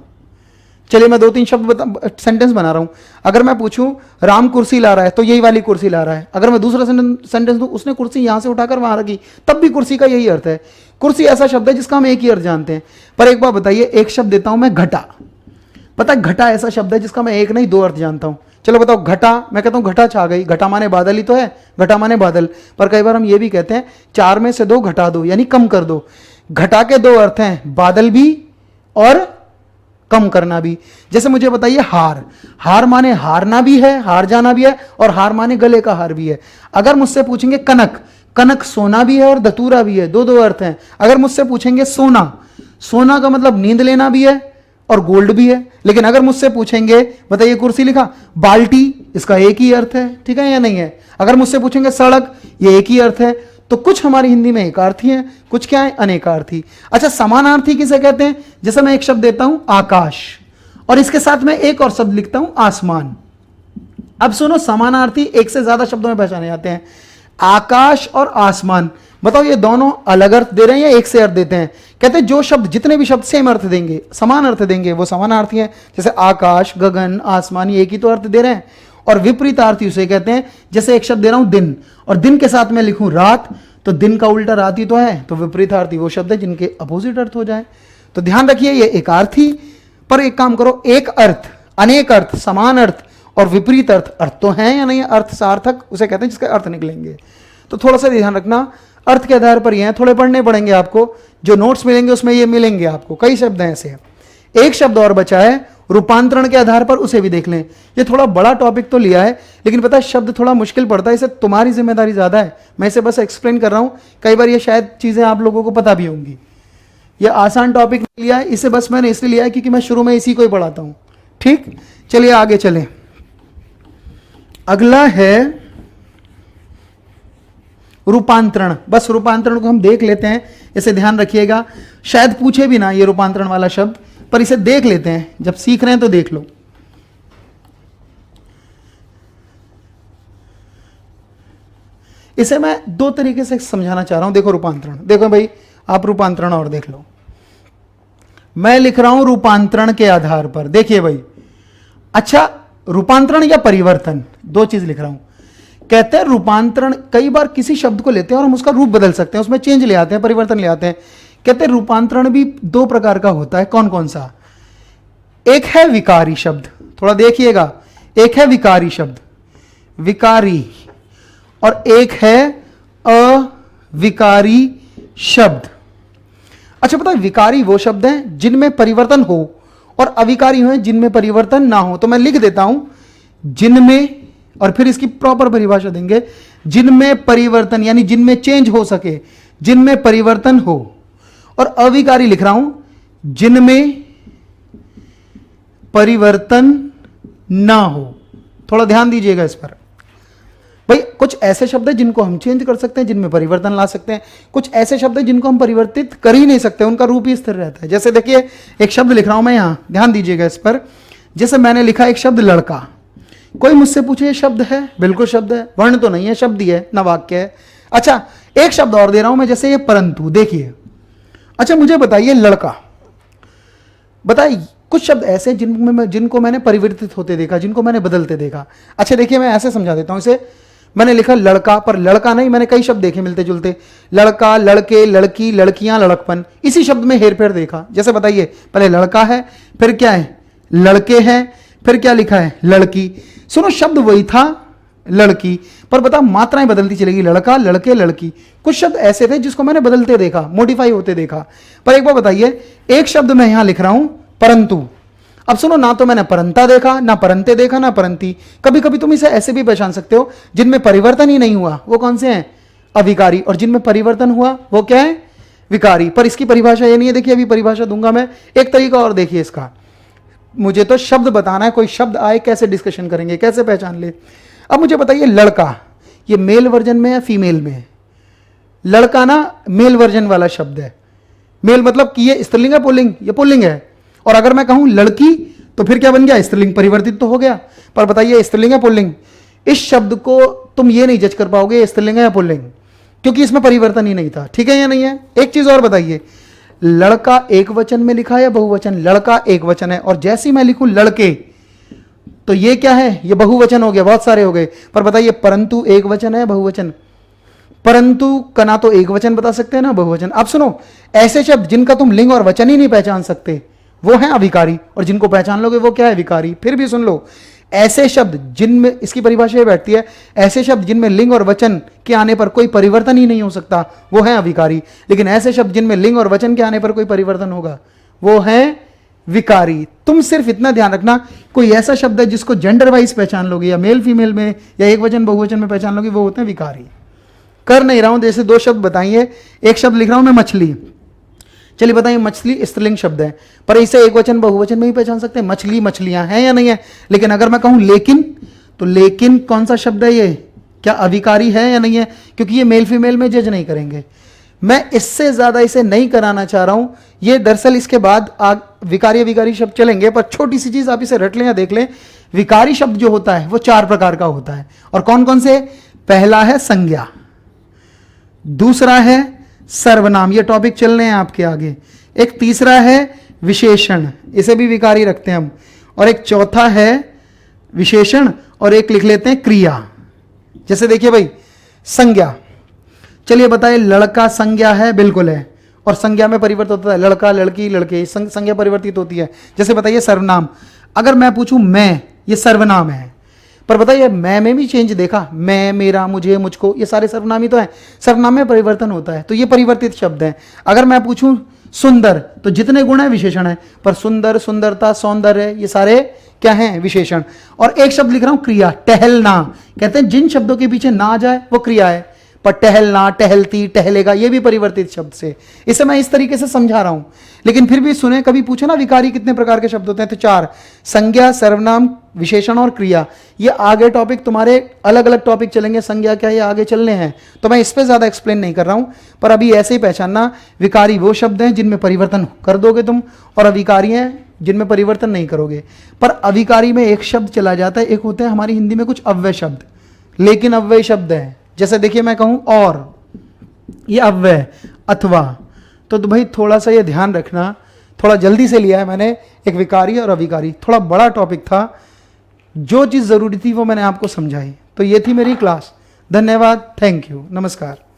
S1: चलिए मैं 2-3 शब्द सेंटेंस बना रहा हूं। अगर मैं पूछूं राम कुर्सी ला रहा है, तो यही वाली कुर्सी ला रहा है। अगर मैं दूसरा सेंटेंस दूं, उसने कुर्सी यहां से उठाकर वहां रखी, तब भी कुर्सी का यही अर्थ है। कुर्सी ऐसा शब्द है जिसका हम एक ही अर्थ जानते हैं। पर एक बार बताइए, एक शब्द देता हूं मैं घटा। पता है घटा ऐसा शब्द है जिसका मैं एक नहीं 2 अर्थ जानता हूं। चलो बताओ घटा, मैं कहता हूं घटा छा गई, घटा माने बादल ही तो है, घटा माने बादल। पर कई बार हम ये भी कहते हैं 4 में से 2 घटा दो, यानी कम कर दो। घटा के 2 अर्थ हैं, बादल भी और कम करना भी। जैसे मुझे बताइए हार, हार माने हारना भी है, हार जाना भी है, और हार माने गले का हार भी है। अगर मुझसे पूछेंगे कनक, कनक सोना भी है और धतूरा भी है, 2 अर्थ हैं। अगर मुझसे पूछेंगे सोना, सोना का मतलब नींद लेना भी है और गोल्ड भी है। लेकिन अगर मुझसे पूछेंगे बताइए कुर्सी लिखा, बाल्टी, इसका एक ही अर्थ है, ठीक है या नहीं है। अगर मुझसे पूछेंगे सड़क, ये एक ही अर्थ है। तो कुछ हमारी हिंदी में एकार्थी हैं, कुछ क्या है अनेकार्थी। अच्छा समानार्थी किसे कहते हैं, जैसे मैं एक शब्द देता हूं आकाश, और इसके साथ में एक और शब्द लिखता हूं आसमान। अब सुनो, समानार्थी एक से ज्यादा शब्दों में पहचाने जाते हैं। आकाश और आसमान, बताओ ये दोनों अलग अर्थ दे रहे हैं या एक से अर्थ देते हैं। कहते हैं जो शब्द, जितने भी शब्द सेम अर्थ देंगे, समान अर्थ देंगे, वो समानार्थी हैं। जैसे आकाश, गगन, आसमान, ये एक ही तो अर्थ दे रहे हैं। और विपरीतार्थी उसे कहते हैं, जैसे एक शब्द दे रहा हूं दिन, और दिन के साथ में लिखूं रात, तो दिन का उल्टा रात ही तो है। तो विपरीतार्थी वो शब्द है जिनके अपोजिट अर्थ हो जाए। तो ध्यान रखिए ये एकार्थी। पर एक काम करो, एक अर्थ, अनेक अर्थ, समान अर्थ और विपरीत अर्थ, अर्थ तो है या नहीं है, अर्थ सार्थक उसे कहते हैं जिसका अर्थ निकलेंगे। तो थोड़ा सा ध्यान रखना, अर्थ के आधार पर ये हैं, थोड़े पढ़ने पड़ेंगे आपको, जो नोट्स मिलेंगे उसमें ये मिलेंगे आपको। कई शब्द हैं ऐसे। एक शब्द और बचा है रूपांतरण के आधार पर, उसे भी देख लें। ये थोड़ा बड़ा टॉपिक तो लिया है, लेकिन पता है शब्द थोड़ा मुश्किल पड़ता है, इसे तुम्हारी जिम्मेदारी ज्यादा है, मैं इसे बस एक्सप्लेन कर रहा हूं। कई बार ये शायद चीजें आप लोगों को पता भी होंगी। ये आसान टॉपिक नहीं लिया है, इसे बस मैंने इसलिए लिया है क्योंकि मैं शुरू में इसी को ही पढ़ाता हूं। ठीक, चलिए आगे चलें। अगला है रूपांतरण, बस रूपांतरण को हम देख लेते हैं, इसे ध्यान रखिएगा। शायद पूछे भी ना ये रूपांतरण वाला शब्द, पर इसे देख लेते हैं, जब सीख रहे हैं तो देख लो। इसे मैं दो तरीके से समझाना चाह रहा हूं। देखो रूपांतरण, देखो भाई आप रूपांतरण और देख लो। मैं लिख रहा हूं रूपांतरण के आधार पर, देखिए भाई, अच्छा रूपांतरण या परिवर्तन, दो चीज लिख रहा हूं। कहते हैं रूपांतरण, कई बार किसी शब्द को लेते हैं और हम उसका रूप बदल सकते हैं, उसमें चेंज ले आते हैं, परिवर्तन ले आते हैं। कहते हैं रूपांतरण भी दो प्रकार का होता है। कौन कौन सा? एक है विकारी शब्द, थोड़ा देखिएगा, एक है विकारी शब्द, विकारी, और एक है अविकारी शब्द। अच्छा पता है, विकारी वो शब्द हैं जिनमें परिवर्तन हो, और अविकारी हैं जिनमें परिवर्तन ना हो। तो मैं लिख देता हूं जिनमें, और फिर इसकी प्रॉपर परिभाषा देंगे, जिनमें परिवर्तन यानी जिनमें चेंज हो सके, जिनमें परिवर्तन हो। और अविकारी लिख रहा हूं जिनमें परिवर्तन ना हो। थोड़ा ध्यान दीजिएगा इस पर भाई। कुछ ऐसे शब्द हैं जिनको हम चेंज कर सकते हैं, जिनमें परिवर्तन ला सकते हैं। कुछ ऐसे शब्द हैं जिनको हम परिवर्तित कर ही नहीं सकते, उनका रूप ही स्थिर रहता है। जैसे देखिए एक शब्द लिख रहा हूं मैं यहां, ध्यान दीजिएगा इस पर। जैसे मैंने लिखा एक शब्द लड़का, कोई मुझसे पूछे ये शब्द है? बिल्कुल शब्द है, वर्ण तो नहीं है, शब्द ही है, ना वाक्य है। अच्छा एक शब्द और दे रहा हूं मैं, जैसे ये परंतु, देखिए। अच्छा मुझे बताइए लड़का, बताइए कुछ शब्द ऐसे जिनको मैंने परिवर्तित होते देखा, जिनको मैंने बदलते देखा। अच्छा देखिए मैं ऐसे समझा देता हूं इसे। मैंने लिखा लड़का, पर लड़का नहीं, मैंने कई शब्द देखे मिलते जुलते, लड़का, लड़के, लड़की, लड़कियां, लड़कपन, इसी शब्द में हेरफेर देखा। जैसे बताइए, पहले लड़का है, फिर क्या है, लड़के हैं, फिर क्या लिखा है, लड़की। सुनो शब्द वही था लड़की, पर बता मात्राएं बदलती चलेगी, लड़का, लड़के, लड़की। कुछ शब्द ऐसे थे जिसको मैंने बदलते देखा, मॉडिफाई होते देखा। पर एक बार बताइए, एक शब्द मैं यहां लिख रहा हूं परंतु। अब सुनो, ना तो मैंने परंता देखा, ना परंते देखा, ना परंती। कभी कभी तुम इसे ऐसे भी पहचान सकते हो, जिनमें परिवर्तन ही नहीं हुआ वो कौन से हैं, अविकारी, और जिनमें परिवर्तन हुआ वो क्या है, विकारी। पर इसकी परिभाषा ये नहीं है, देखिए अभी परिभाषा दूंगा मैं। एक तरीका और देखिए इसका, मुझे तो शब्द बताना है, कोई शब्द आए कैसे डिस्कशन करेंगे, कैसे पहचान ले। अब मुझे बताइए लड़का, ये मेल वर्जन में है फीमेल में है? लड़का ना मेल वर्जन वाला शब्द है। मेल मतलब कि ये स्त्रीलिंग है पुल्लिंग, ये पुल्लिंग है। और अगर मैं कहूं लड़की तो फिर क्या बन गया, स्त्रीलिंग, परिवर्तित तो हो गया। पर बताइए स्त्रीलिंग है पुल्लिंग? इस शब्द को तुम ये नहीं जज कर पाओगे स्त्रीलिंग है या पुल्लिंग, क्योंकि इसमें परिवर्तन ही नहीं था। ठीक है या नहीं है? एक चीज और बताइए, लड़का एक वचन में लिखा है या बहुवचन? लड़का एक वचन है, और जैसे ही मैं लिखूं लड़के तो ये क्या है, ये बहुवचन हो गया, बहुत सारे हो गए। पर बताइए परंतु एक वचन है बहुवचन? परंतु का ना तो एक वचन बता सकते हैं ना बहुवचन। अब सुनो, ऐसे शब्द जिनका तुम लिंग और वचन ही नहीं पहचान सकते वो हैं अविकारी, और जिनको पहचान लोगे वो क्या है, विकारी। फिर भी सुन लो, ऐसे शब्द जिनमें, इसकी परिभाषा ये बैठती है, ऐसे शब्द जिनमें लिंग और वचन के आने पर कोई परिवर्तन ही नहीं हो सकता वो है अविकारी। लेकिन ऐसे शब्द जिनमें लिंग और वचन के आने पर कोई परिवर्तन होगा वो है विकारी। तुम सिर्फ इतना ध्यान रखना, कोई ऐसा शब्द है जिसको जेंडर वाइज पहचान लोगे, या मेल फीमेल में, या एक वचन बहुवचन में पहचान लोगे, वो होते हैं विकारी। कर नहीं रहा हूं, जैसे दो शब्द बताइए। एक शब्द लिख रहा हूं मैं मछली, चलिए बताइए मछली स्त्रीलिंग शब्द है, पर इसे एक वचन बहुवचन में ही पहचान सकते हैं। मछली, मछलियां हैं या नहीं है? लेकिन अगर मैं कहूं लेकिन, तो लेकिन कौन सा शब्द है ये, क्या अविकारी है या नहीं है? क्योंकि ये मेल फीमेल में जज नहीं करेंगे। मैं इससे ज्यादा इसे नहीं कराना चाह रहा हूं। ये दरअसल इसके बाद विकारी अविकारी शब्द चलेंगे, पर छोटी सी चीज आप इसे रट लें या देख लें। विकारी शब्द जो होता है वो चार प्रकार का होता है, और कौन कौन से? पहला है संज्ञा, दूसरा है सर्वनाम, ये टॉपिक चल रहे हैं आपके आगे। एक तीसरा है विशेषण, इसे भी विकारी रखते हैं हम, और एक चौथा है विशेषण, और एक लिख लेते हैं क्रिया। जैसे देखिए भाई संज्ञा, चलिए बताइए लड़का संज्ञा है? बिल्कुल है, और संज्ञा में परिवर्तित होता है, लड़का, लड़की, लड़के, संज्ञा परिवर्तित होती है। जैसे बताइए सर्वनाम, अगर मैं पूछूं मैं, ये सर्वनाम है, पर बताइए मैं में भी चेंज देखा, मैं, मेरा, मुझे, मुझको, ये सारे सर्वनाम ही तो है। सर्वनाम में परिवर्तन होता है, तो ये परिवर्तित शब्द है। अगर मैं पूछूं सुंदर, तो जितने गुण है विशेषण है, पर सुंदर, सुंदरता, सौंदर्य, ये सारे क्या है, विशेषण। और एक शब्द लिख रहा हूं क्रिया, टहलना, कहते हैं जिन शब्दों के पीछे ना आ जाए वो क्रिया है। पर टहलना, टहलती, टहलेगा, ये भी परिवर्तित शब्द से। इसे मैं इस तरीके से समझा रहा हूं, लेकिन फिर भी सुने, कभी पूछे ना विकारी कितने प्रकार के शब्द होते हैं, तो 4, संज्ञा, सर्वनाम, विशेषण और क्रिया। ये आगे टॉपिक तुम्हारे अलग अलग टॉपिक चलेंगे, संज्ञा क्या, ये आगे चलने हैं, तो मैं इस पर ज्यादा एक्सप्लेन नहीं कर रहा हूं। पर अभी ऐसे ही पहचानना, विकारी वो शब्द हैं जिनमें परिवर्तन कर दोगे तुम, और अविकारी हैं जिनमें परिवर्तन नहीं करोगे। पर अविकारी में एक शब्द चला जाता है, एक होते हैं हमारी हिंदी में कुछ अव्यय शब्द, लेकिन अव्यय शब्द है। जैसे देखिए मैं कहूं और, ये अव्यय, अथवा, तो भाई थोड़ा सा ये ध्यान रखना, थोड़ा जल्दी से लिया है मैंने, एक विकारी और अविकारी, थोड़ा बड़ा टॉपिक था, जो चीज जरूरी थी वो मैंने आपको समझाई। तो ये थी मेरी क्लास। धन्यवाद, थैंक यू, नमस्कार।